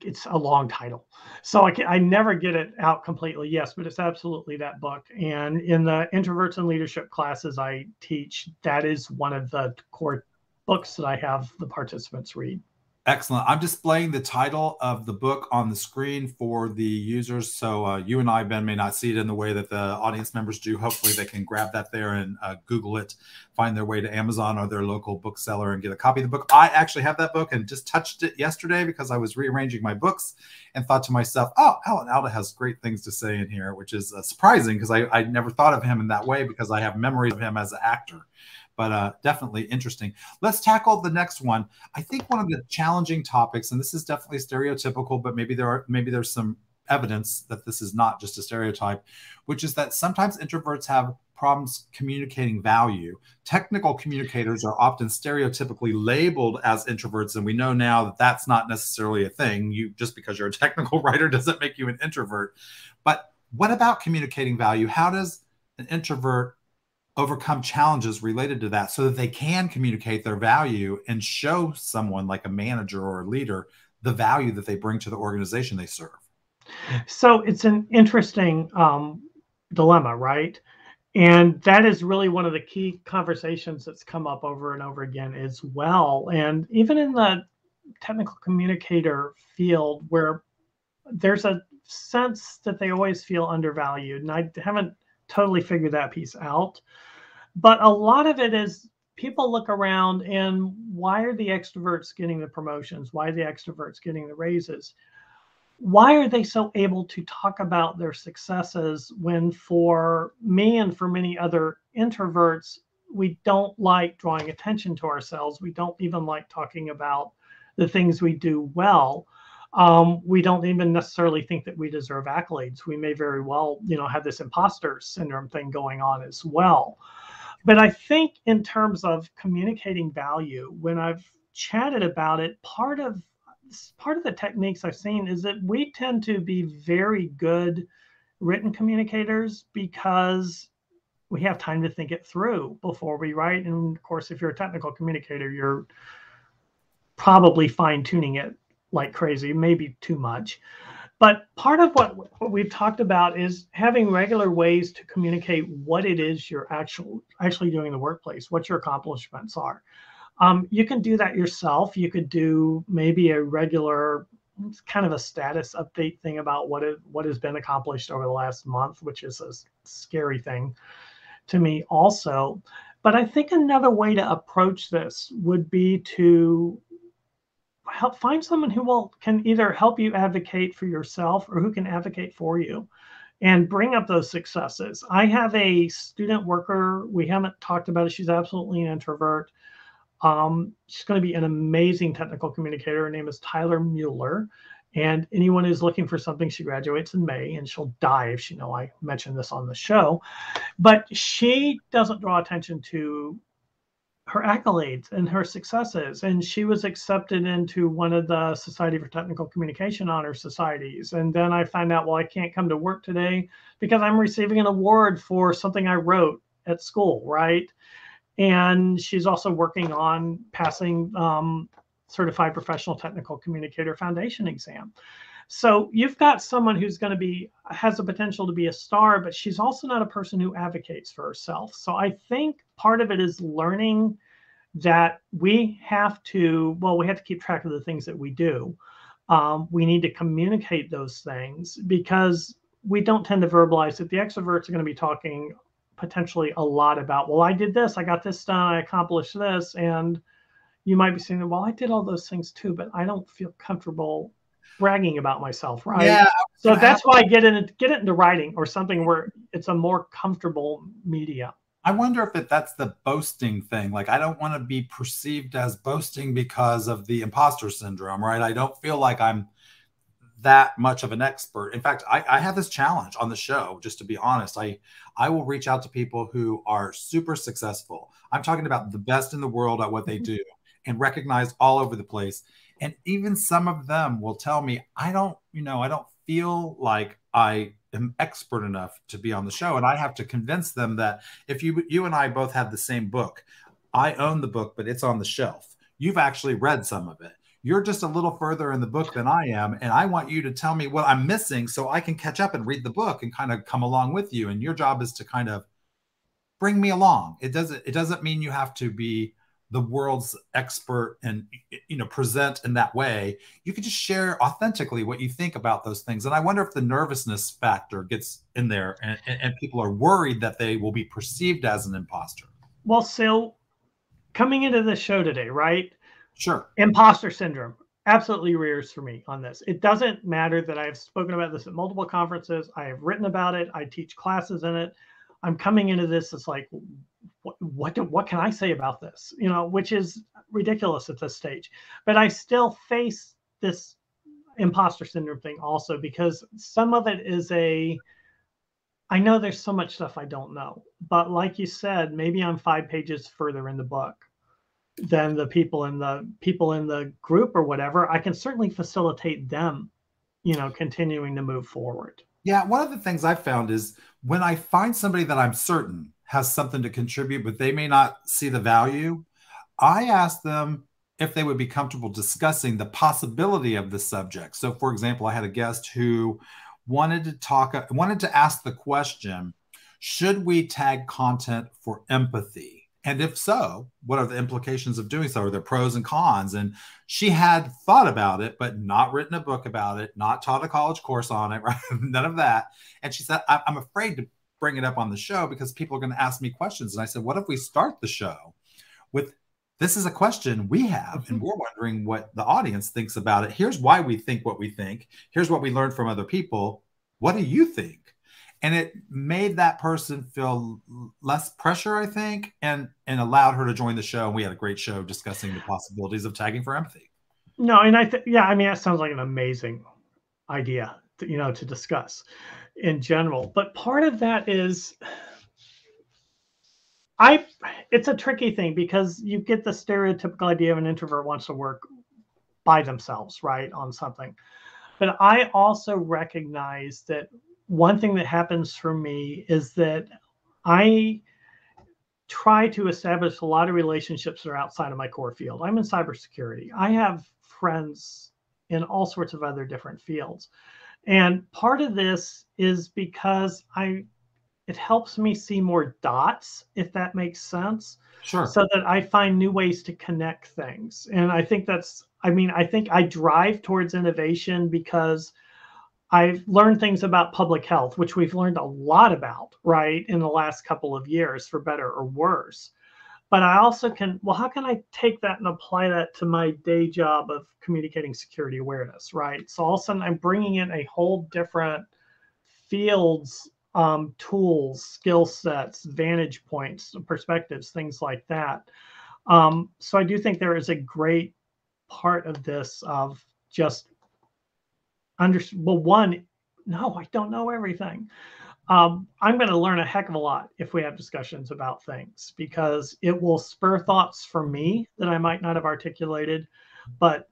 it's a long title. So I never get it out completely. Yes, but it's absolutely that book. And in the Introverts and Leadership classes I teach, that is one of the core books that I have the participants read. Excellent. I'm displaying the title of the book on the screen for the users. So you and I, Ben, may not see it in the way that the audience members do. Hopefully they can grab that there and Google it, find their way to Amazon or their local bookseller and get a copy of the book. I actually have that book and just touched it yesterday because I was rearranging my books and thought to myself, oh, Alan Alda has great things to say in here, which is surprising because I never thought of him in that way because I have memories of him as an actor. But definitely interesting. Let's tackle the next one. I think one of the challenging topics, and this is definitely stereotypical, but maybe there's some evidence that this is not just a stereotype, which is that sometimes introverts have problems communicating value. Technical communicators are often stereotypically labeled as introverts, and we know now that that's not necessarily a thing. Just because you're a technical writer doesn't make you an introvert. But what about communicating value? How does an introvert overcome challenges related to that so that they can communicate their value and show someone like a manager or a leader the value that they bring to the organization they serve? So it's an interesting dilemma, right? And that is really one of the key conversations that's come up over and over again as well. And even in the technical communicator field, where there's a sense that they always feel undervalued. And I haven't totally figured that piece out. But a lot of it is people look around and why are the extroverts getting the promotions? Why are the extroverts getting the raises? Why are they so able to talk about their successes when for me and for many other introverts, we don't like drawing attention to ourselves. We don't even like talking about the things we do well. We don't even necessarily think that we deserve accolades. We may very well, have this imposter syndrome thing going on as well. But I think in terms of communicating value, when I've chatted about it, part of the techniques I've seen is that we tend to be very good written communicators because we have time to think it through before we write. And of course, if you're a technical communicator, you're probably fine tuning it like crazy, maybe too much. But part of what we've talked about is having regular ways to communicate what it is you're actually doing in the workplace, what your accomplishments are. You can do that yourself. You could do maybe a regular kind of a status update thing about what has been accomplished over the last month, which is a scary thing to me also. But I think another way to approach this would be to find someone who can either help you advocate for yourself or who can advocate for you and bring up those successes. I have a student worker. We haven't talked about it. She's absolutely an introvert. She's going to be an amazing technical communicator. Her name is Tyler Mueller. And anyone who's looking for something, she graduates in May, and she'll die if she know I mentioned this on the show. But she doesn't draw attention to her accolades and her successes. And she was accepted into one of the Society for Technical Communication honor societies. And then I find out, well, I can't come to work today because I'm receiving an award for something I wrote at school, right? And she's also working on passing Certified Professional Technical Communicator Foundation exam. So you've got someone who's going to has the potential to be a star, but she's also not a person who advocates for herself. So I think part of it is learning that we have to keep track of the things that we do. We need to communicate those things because we don't tend to verbalize it. The extroverts are going to be talking potentially a lot about, well, I did this, I got this done, I accomplished this. And you might be saying, well, I did all those things too, but I don't feel comfortable bragging about myself, right? Yeah. So that's why I get it into writing or something where it's a more comfortable media. I wonder if that's the boasting thing. Like, I don't want to be perceived as boasting because of the imposter syndrome, right? I don't feel like I'm that much of an expert. In fact, I have this challenge on the show, just to be honest. I will reach out to people who are super successful. I'm talking about the best in the world at what they do and recognized all over the place. And even some of them will tell me, I don't feel like I am expert enough to be on the show. And I have to convince them that if you and I both have the same book, I own the book, but it's on the shelf. You've actually read some of it. You're just a little further in the book than I am. And I want you to tell me what I'm missing so I can catch up and read the book and kind of come along with you. And your job is to kind of bring me along. It doesn't mean you have to be the world's expert and, present in that way. You can just share authentically what you think about those things. And I wonder if the nervousness factor gets in there and people are worried that they will be perceived as an imposter. Well, so coming into the show today, right? Sure. Imposter syndrome absolutely rears for me on this. It doesn't matter that I've spoken about this at multiple conferences. I have written about it. I teach classes in it. I'm coming into this. It's like, what can I say about this? Which is ridiculous at this stage. But I still face this imposter syndrome thing also because some of it is I know there's so much stuff I don't know. But like you said, maybe I'm 5 pages further in the book than the people in the group or whatever. I can certainly facilitate them, continuing to move forward. Yeah, one of the things I've found is when I find somebody that I'm certain has something to contribute, but they may not see the value, I ask them if they would be comfortable discussing the possibility of the subject. So, for example, I had a guest who wanted to ask the question, should we tag content for empathy? And if so, what are the implications of doing so? Are there pros and cons? And she had thought about it, but not written a book about it, not taught a college course on it, right? None of that. And she said, I'm afraid to bring it up on the show because people are going to ask me questions. And I said, what if we start the show with, this is a question we have, and we're wondering what the audience thinks about it. Here's why we think what we think. Here's what we learned from other people. What do you think? And it made that person feel less pressure, I think, and allowed her to join the show. And we had a great show discussing the possibilities of tagging for empathy. No, and that sounds like an amazing idea, to discuss in general. But part of that is, it's a tricky thing because you get the stereotypical idea of an introvert wants to work by themselves, right, on something. But I also recognize that one thing that happens for me is that I try to establish a lot of relationships that are outside of my core field. I'm in cybersecurity. I have friends in all sorts of other different fields. And part of this is because it helps me see more dots, if that makes sense. Sure. So that I find new ways to connect things. And I think I think I drive towards innovation because I've learned things about public health, which we've learned a lot about, right, in the last couple of years, for better or worse. But I also can, well, how can I take that and apply that to my day job of communicating security awareness, right? So all of a sudden I'm bringing in a whole different fields, tools, skill sets, vantage points, perspectives, things like that. So I do think there is a great part of this of just one, no, I don't know everything. I'm going to learn a heck of a lot if we have discussions about things, because it will spur thoughts for me that I might not have articulated. But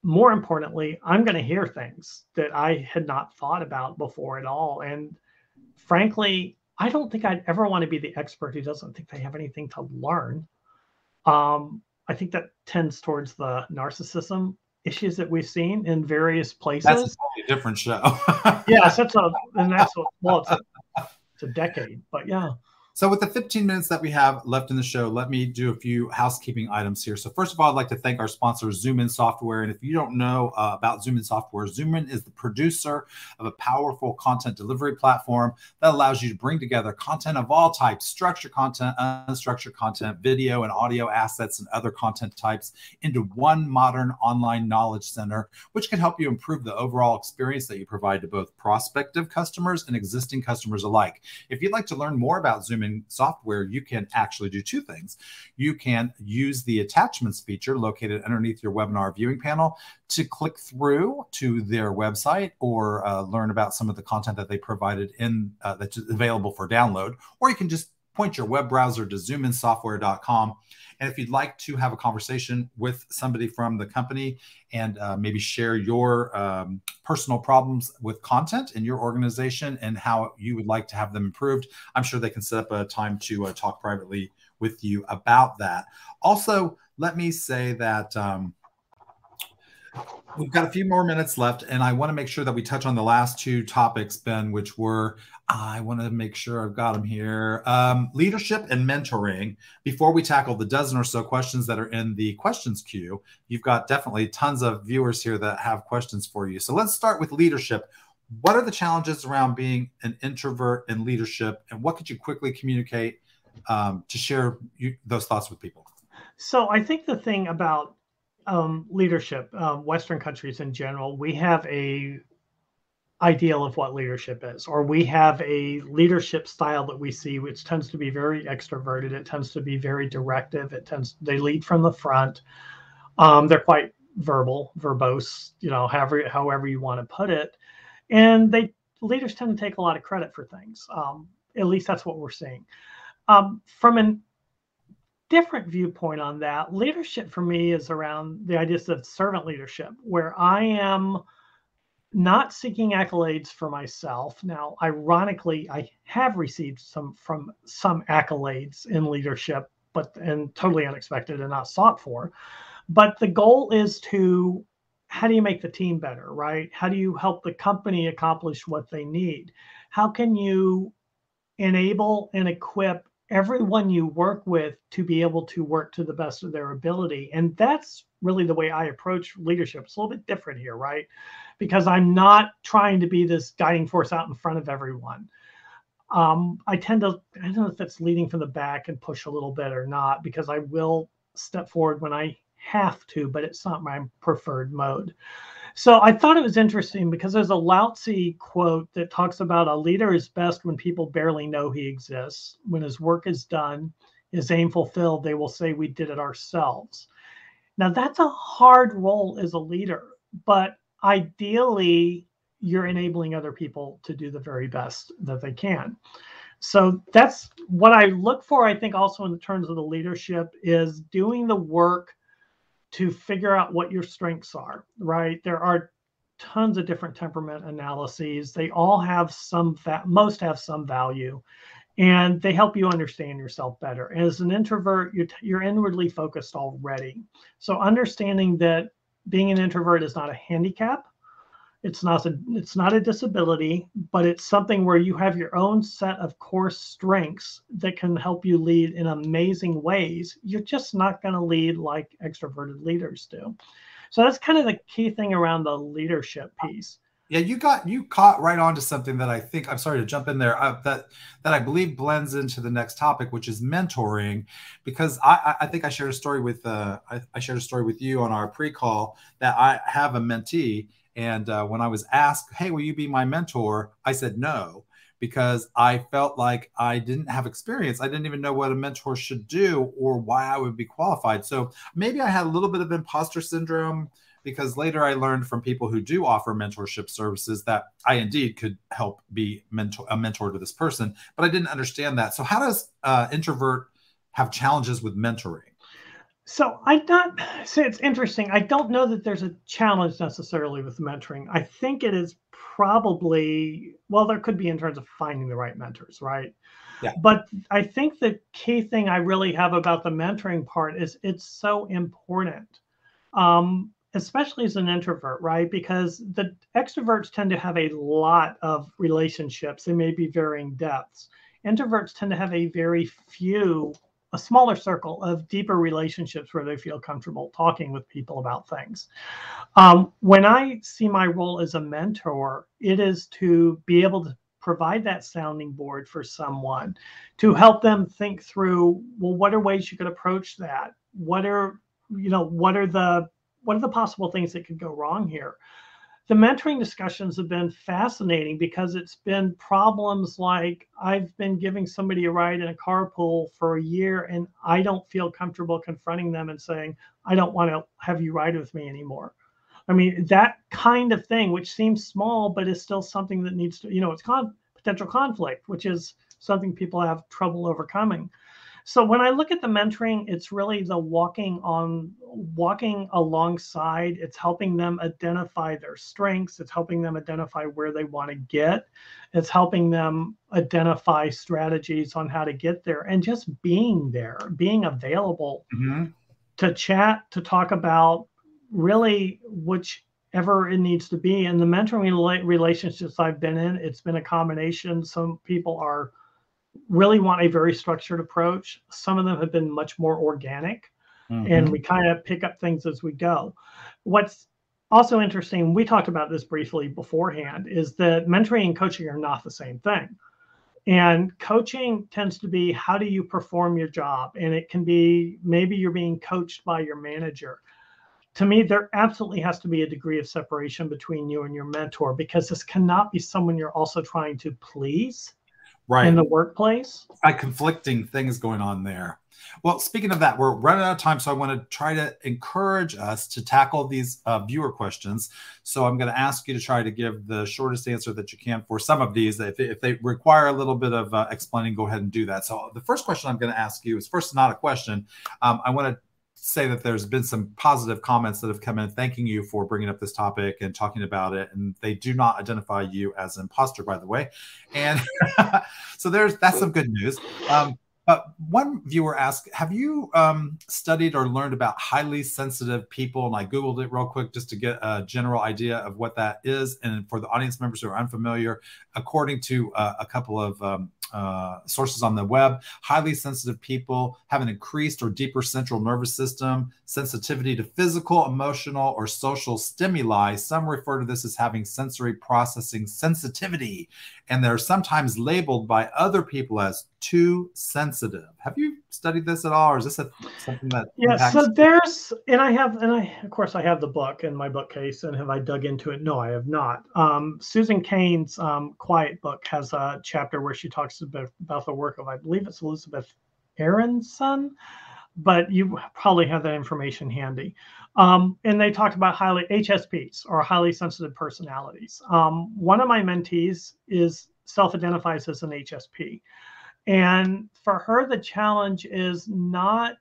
more importantly, I'm going to hear things that I had not thought about before at all. And frankly, I don't think I'd ever want to be the expert who doesn't think they have anything to learn. I think that tends towards the narcissism issues that we've seen in various places. That's a totally different show. Yes, it's a decade, but yeah. So with the 15 minutes that we have left in the show, let me do a few housekeeping items here. So first of all, I'd like to thank our sponsor, Zoom In Software. And if you don't know about Zoom In Software, Zoom In is the producer of a powerful content delivery platform that allows you to bring together content of all types, structured content, unstructured content, video and audio assets, and other content types into one modern online knowledge center, which can help you improve the overall experience that you provide to both prospective customers and existing customers alike. If you'd like to learn more about Zoom In Software, you can actually do two things. You can use the attachments feature located underneath your webinar viewing panel to click through to their website or learn about some of the content that they provided in that's available for download, or you can just point your web browser to zoominsoftware.com. And if you'd like to have a conversation with somebody from the company and maybe share your personal problems with content in your organization and how you would like to have them improved, I'm sure they can set up a time to talk privately with you about that. Also, let me say that we've got a few more minutes left, and I want to make sure that we touch on the last two topics, Ben, which were, I want to make sure I've got them here, leadership and mentoring. Before we tackle the dozen or so questions that are in the questions queue, you've got definitely tons of viewers here that have questions for you. So let's start with leadership. What are the challenges around being an introvert in leadership, and what could you quickly communicate to share those thoughts with people? So I think the thing about leadership, Western countries in general, we have a ideal of what leadership is, or we have a leadership style that we see, which tends to be very extroverted. It tends to be very directive. They lead from the front. They're quite verbose, however you want to put it. And leaders tend to take a lot of credit for things. At least that's what we're seeing. From an different viewpoint on that, leadership for me is around the ideas of servant leadership, where I am not seeking accolades for myself. Now, ironically, I have received some accolades in leadership, and totally unexpected and not sought for. But the goal is how do you make the team better, right? How do you help the company accomplish what they need? How can you enable and equip everyone you work with to be able to work to the best of their ability? And that's really the way I approach leadership. It's a little bit different here, right? Because I'm not trying to be this guiding force out in front of everyone. I don't know if that's leading from the back and push a little bit or not, because I will step forward when I have to, but it's not my preferred mode. So I thought it was interesting because there's a Lao Tzu quote that talks about a leader is best when people barely know he exists. When his work is done, his aim fulfilled, they will say we did it ourselves. Now that's a hard role as a leader, but ideally you're enabling other people to do the very best that they can. So that's what I look for. I think also in terms of the leadership is doing the work to figure out what your strengths are, right? There are tons of different temperament analyses. They all have most have some value, and they help you understand yourself better. As an introvert, you're inwardly focused already. So understanding that being an introvert is not a handicap, it's not a disability, but it's something where you have your own set of core strengths that can help you lead in amazing ways. You're just not going to lead like extroverted leaders do. So that's kind of the key thing around the leadership piece. Yeah, you caught right on to something that I think, I'm sorry to jump in there, that I believe blends into the next topic, which is mentoring, because I think I shared a story with I shared a story with you on our pre-call that I have a mentee, and when I was asked, "Hey, will you be my mentor?" I said no, because I felt like I didn't have experience. I didn't even know what a mentor should do or why I would be qualified. So maybe I had a little bit of imposter syndrome, because later I learned from people who do offer mentorship services that I indeed could help be a mentor to this person, but I didn't understand that. So how does Introvert have challenges with mentoring? So it's interesting. I don't know that there's a challenge necessarily with mentoring. I think it is probably, well, there could be in terms of finding the right mentors, right? Yeah. But I think the key thing I really have about the mentoring part is it's so important, especially as an introvert, right? Because the extroverts tend to have a lot of relationships. They may be varying depths. Introverts tend to have a smaller circle of deeper relationships where they feel comfortable talking with people about things. When I see my role as a mentor, it is to be able to provide that sounding board for someone, to help them think through, well, what are ways you could approach that? What are the possible things that could go wrong here? The mentoring discussions have been fascinating because it's been problems like I've been giving somebody a ride in a carpool for a year and I don't feel comfortable confronting them and saying, I don't want to have you ride with me anymore. I mean, that kind of thing, which seems small, but is still something that needs to, it's potential conflict, which is something people have trouble overcoming. So when I look at the mentoring, it's really the walking alongside. It's helping them identify their strengths. It's helping them identify where they want to get. It's helping them identify strategies on how to get there, and just being there, being available to chat, to talk about really whichever it needs to be. And the mentoring relationships I've been in, it's been a combination. Some people really want a very structured approach. Some of them have been much more organic, and we kind of pick up things as we go. What's also interesting, we talked about this briefly beforehand, is that mentoring and coaching are not the same thing. And coaching tends to be, how do you perform your job? And it can be, maybe you're being coached by your manager. To me, there absolutely has to be a degree of separation between you and your mentor, because this cannot be someone you're also trying to please in the workplace. Conflicting things going on there. Well, speaking of that, we're running out of time, so I want to try to encourage us to tackle these viewer questions. So I'm going to ask you to try to give the shortest answer that you can for some of these. If they require a little bit of explaining, go ahead and do that. So the first question I'm going to ask you is, first, not a question. I want to say that there's been some positive comments that have come in thanking you for bringing up this topic and talking about it, and they do not identify you as an imposter, by the way. And so that's some good news. But one viewer asked, have you studied or learned about highly sensitive people? And I Googled it real quick just to get a general idea of what that is. And for the audience members who are unfamiliar, according to a couple of sources on the web, highly sensitive people have an increased or deeper central nervous system, sensitivity to physical, emotional, or social stimuli. Some refer to this as having sensory processing sensitivity, and they're sometimes labeled by other people as too sensitive. Have you studied this at all, or is this something that impacts? So there's, and I of course I have the book in my bookcase, and have I dug into it? No, I have not. Susan Cain's Quiet book has a chapter where she talks about the work of, I believe it's Elizabeth Aronson, but you probably have that information handy. And they talked about HSPs, or highly sensitive personalities. One of my mentees self-identifies as an HSP. And for her, the challenge is not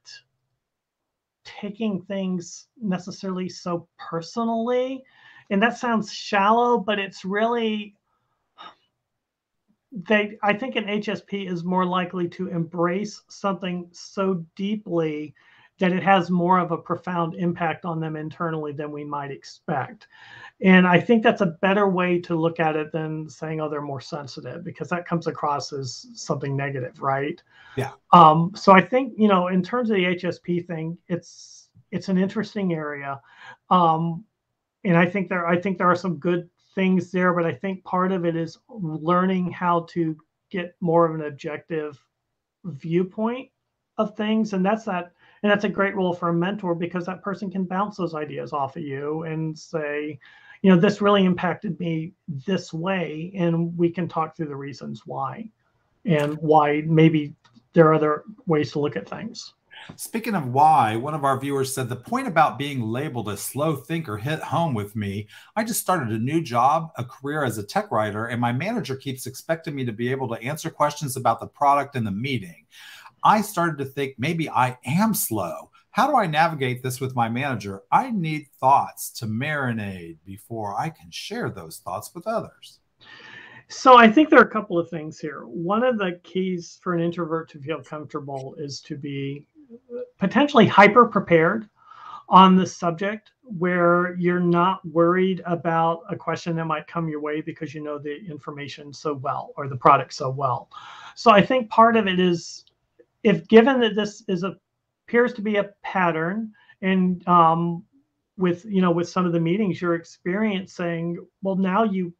taking things necessarily so personally. And that sounds shallow, but it's really, I think an HSP is more likely to embrace something so deeply that it has more of a profound impact on them internally than we might expect. And I think that's a better way to look at it than saying, oh, they're more sensitive, because that comes across as something negative, right? Yeah. So I think, in terms of the HSP thing, it's an interesting area. And I think there are some good things there, but I think part of it is learning how to get more of an objective viewpoint of things. And that's a great role for a mentor, because that person can bounce those ideas off of you and say, this really impacted me this way. And we can talk through the reasons why, and why maybe there are other ways to look at things. Speaking of why, one of our viewers said the point about being labeled a slow thinker hit home with me. I just started a new job, a career as a tech writer, and my manager keeps expecting me to be able to answer questions about the product in the meeting. I started to think maybe I am slow. How do I navigate this with my manager? I need thoughts to marinate before I can share those thoughts with others. So I think there are a couple of things here. One of the keys for an introvert to feel comfortable is to be potentially hyper prepared on the subject, where you're not worried about a question that might come your way because you know the information so well, or the product so well. So I think part of it is, if given that this appears to be a pattern, and with some of the meetings you're experiencing, well, now you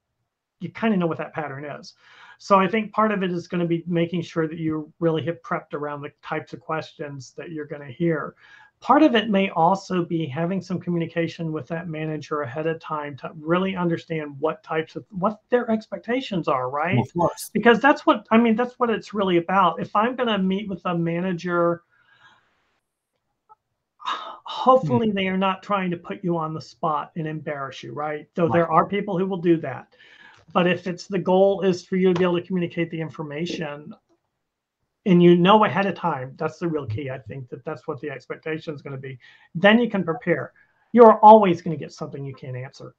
kind of know what that pattern is. So I think part of it is going to be making sure that you really have prepped around the types of questions that you're going to hear. Part of it may also be having some communication with that manager ahead of time to really understand what their expectations are, right? Of course. Because that's what it's really about. If I'm going to meet with a manager, hopefully they are not trying to put you on the spot and embarrass you, right? Though there are people who will do that. But if the goal is for you to be able to communicate the information, and ahead of time, that's the real key. I think that's what the expectation is going to be. Then you can prepare. You're always going to get something you can't answer.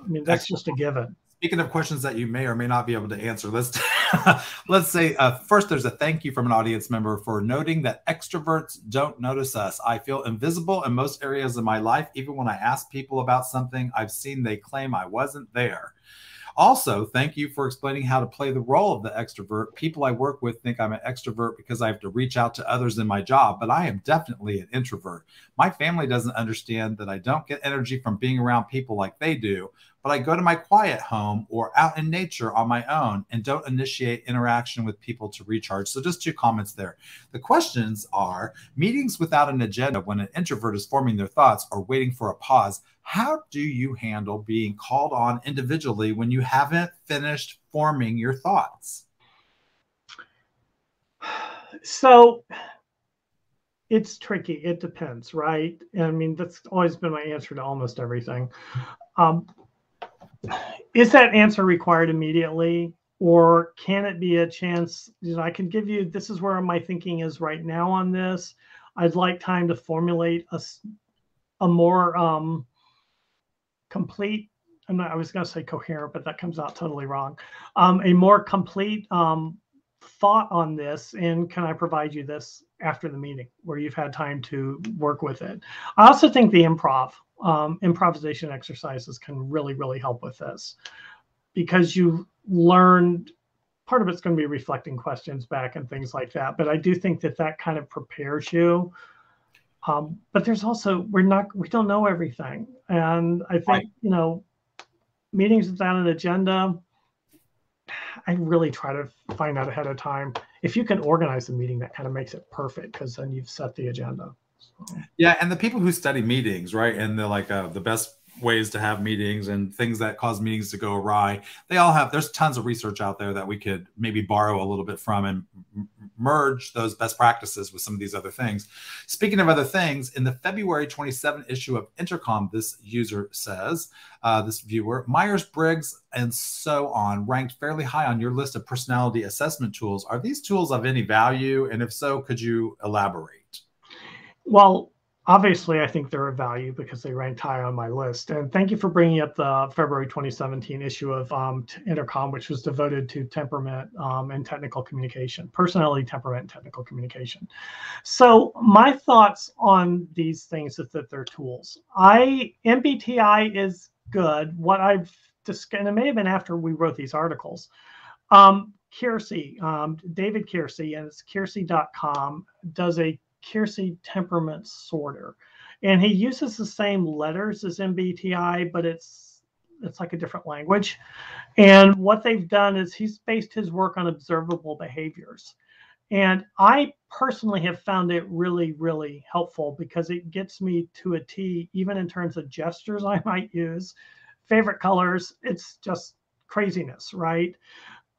I mean, that's just a given. Speaking of questions that you may or may not be able to answer, let's say first there's a thank you from an audience member for noting that extroverts don't notice us. I feel invisible in most areas of my life. Even when I ask people about something I've seen, they claim I wasn't there. Also, thank you for explaining how to play the role of the extrovert. People I work with think I'm an extrovert because I have to reach out to others in my job, but I am definitely an introvert. My family doesn't understand that I don't get energy from being around people like they do, but I go to my quiet home or out in nature on my own and don't initiate interaction with people to recharge. So just 2 comments there. The questions are: meetings without an agenda when an introvert is forming their thoughts or waiting for a pause. How do you handle being called on individually when you haven't finished forming your thoughts? So it's tricky. It depends, right? I mean, that's always been my answer to almost everything. Is that answer required immediately, or can it be a chance? I can give you, this is where my thinking is right now on this. I'd like time to formulate a more complete, I was going to say coherent, but that comes out totally wrong. A more complete thought on this, and can I provide you this after the meeting where you've had time to work with it? I also think the improvisation exercises can really, really help with this, because you learned, part of it's going to be reflecting questions back and things like that. But I do think that kind of prepares you. But there's also, we don't know everything. And I think, meetings without an agenda, I really try to find out ahead of time. If you can organize a meeting, that kind of makes it perfect, because then you've set the agenda. So. Yeah, and the people who study meetings, right, and they're like the best ways to have meetings and things that cause meetings to go awry, there's tons of research out there that we could maybe borrow a little bit from and merge those best practices with some of these other things. Speaking of other things, in the February 27 issue of Intercom, this user says, this viewer, Myers-Briggs and so on ranked fairly high on your list of personality assessment tools. Are these tools of any value? And if so, could you elaborate? Well, obviously, I think they're of value because they ranked high on my list. And thank you for bringing up the February 2017 issue of Intercom, which was devoted to temperament and technical communication, personality, temperament, and technical communication. So my thoughts on these things is that they're tools. MBTI is good. What I've discussed, and it may have been after we wrote these articles, Keirsey, David Keirsey, and it's Keirsey.com, does a Keirsey temperament sorter, and he uses the same letters as MBTI, but it's it's like a different language. And what they've done is he's based his work on observable behaviors. And I personally have found it really, really helpful because it gets me to a T, even in terms of gestures I might use, favorite colors. It's just craziness, right?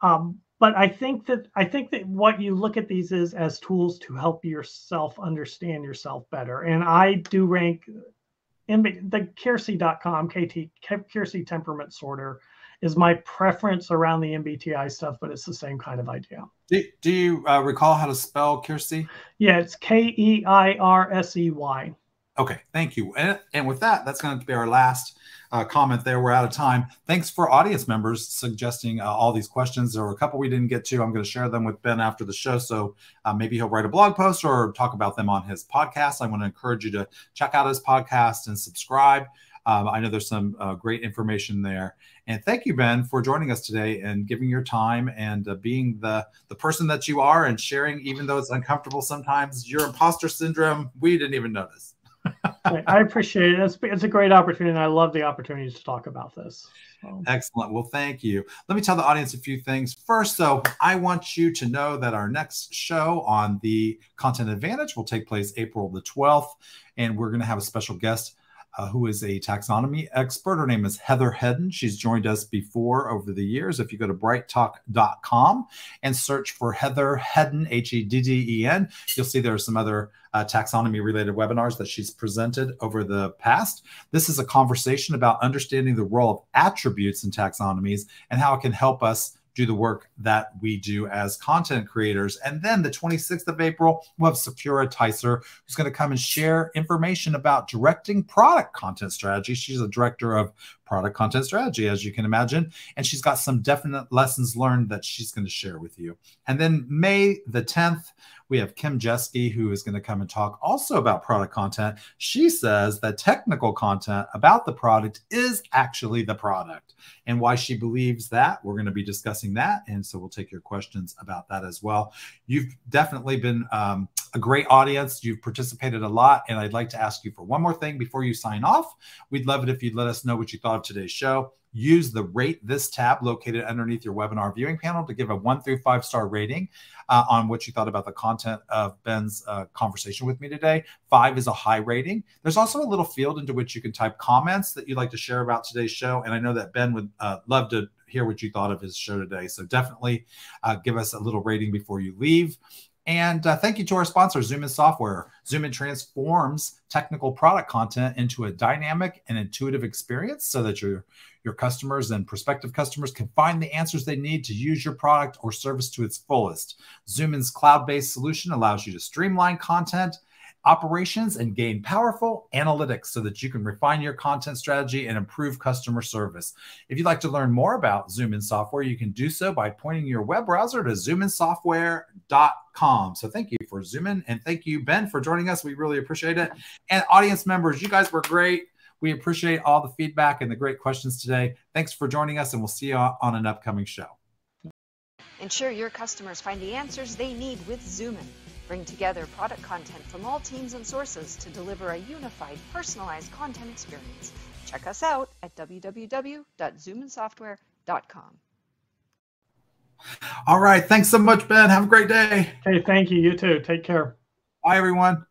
But I think that what you look at these is as tools to help yourself understand yourself better. And I do rank in the Keirsey.com, Keirsey Temperament Sorter is my preference around the MBTI stuff, but it's the same kind of idea. Do you recall how to spell Keirsey? Yeah, it's Keirsey. Okay, thank you. And with that, that's going to be our last comment there. We're out of time. Thanks for audience members suggesting all these questions. There were a couple we didn't get to. I'm going to share them with Ben after the show. So maybe he'll write a blog post or talk about them on his podcast. I want to encourage you to check out his podcast and subscribe. I know there's some great information there. And thank you, Ben, for joining us today and giving your time and being the person that you are and sharing, even though it's uncomfortable sometimes, your imposter syndrome, we didn't even notice. I appreciate it. It's a great opportunity, and I love the opportunity to talk about this. So. Excellent. Well, thank you. Let me tell the audience a few things. First, so I want you to know that our next show on the Content Advantage will take place April the 12th, and we're going to have a special guest who is a taxonomy expert. Her name is Heather Hedden. She's joined us before over the years. If you go to brighttalk.com and search for Heather Hedden, Hedden, you'll see there are some other taxonomy-related webinars that she's presented over the past. This is a conversation about understanding the role of attributes in taxonomies and how it can help us do the work that we do as content creators. And then the 26th of April, we'll have Sakura Teiser, who's going to come and share information about directing product content strategy. She's a director of product content strategy, as you can imagine. And she's got some definite lessons learned that she's going to share with you. And then May the 10th, we have Kim Jeske, who is going to come and talk also about product content. She says that technical content about the product is actually the product, and why she believes that. We're going to be discussing that, and so we'll take your questions about that as well. You've definitely been a great audience. You've participated a lot, and I'd like to ask you for one more thing before you sign off. We'd love it if you'd let us know what you thought of today's show. Use the Rate This tab located underneath your webinar viewing panel to give a 1 through 5 star rating on what you thought about the content of Ben's conversation with me today. 5 is a high rating. There's also a little field into which you can type comments that you'd like to share about today's show. And I know that Ben would love to hear what you thought of his show today. So definitely give us a little rating before you leave. And thank you to our sponsor, Zoom In Software. Zoom In transforms technical product content into a dynamic and intuitive experience so that your customers and prospective customers can find the answers they need to use your product or service to its fullest. Zoom In's cloud-based solution allows you to streamline content operations and gain powerful analytics so that you can refine your content strategy and improve customer service. If you'd like to learn more about Zoom In Software, you can do so by pointing your web browser to zoominsoftware.com. So thank you for Zoom In, and thank you, Ben, for joining us. We really appreciate it. And audience members, you guys were great. We appreciate all the feedback and the great questions today. Thanks for joining us, and we'll see you on an upcoming show. Ensure your customers find the answers they need with Zoom In. Bring together product content from all teams and sources to deliver a unified, personalized content experience. Check us out at www.zoominsoftware.com. All right. Thanks so much, Ben. Have a great day. Okay. Thank you. You too. Take care. Bye, everyone.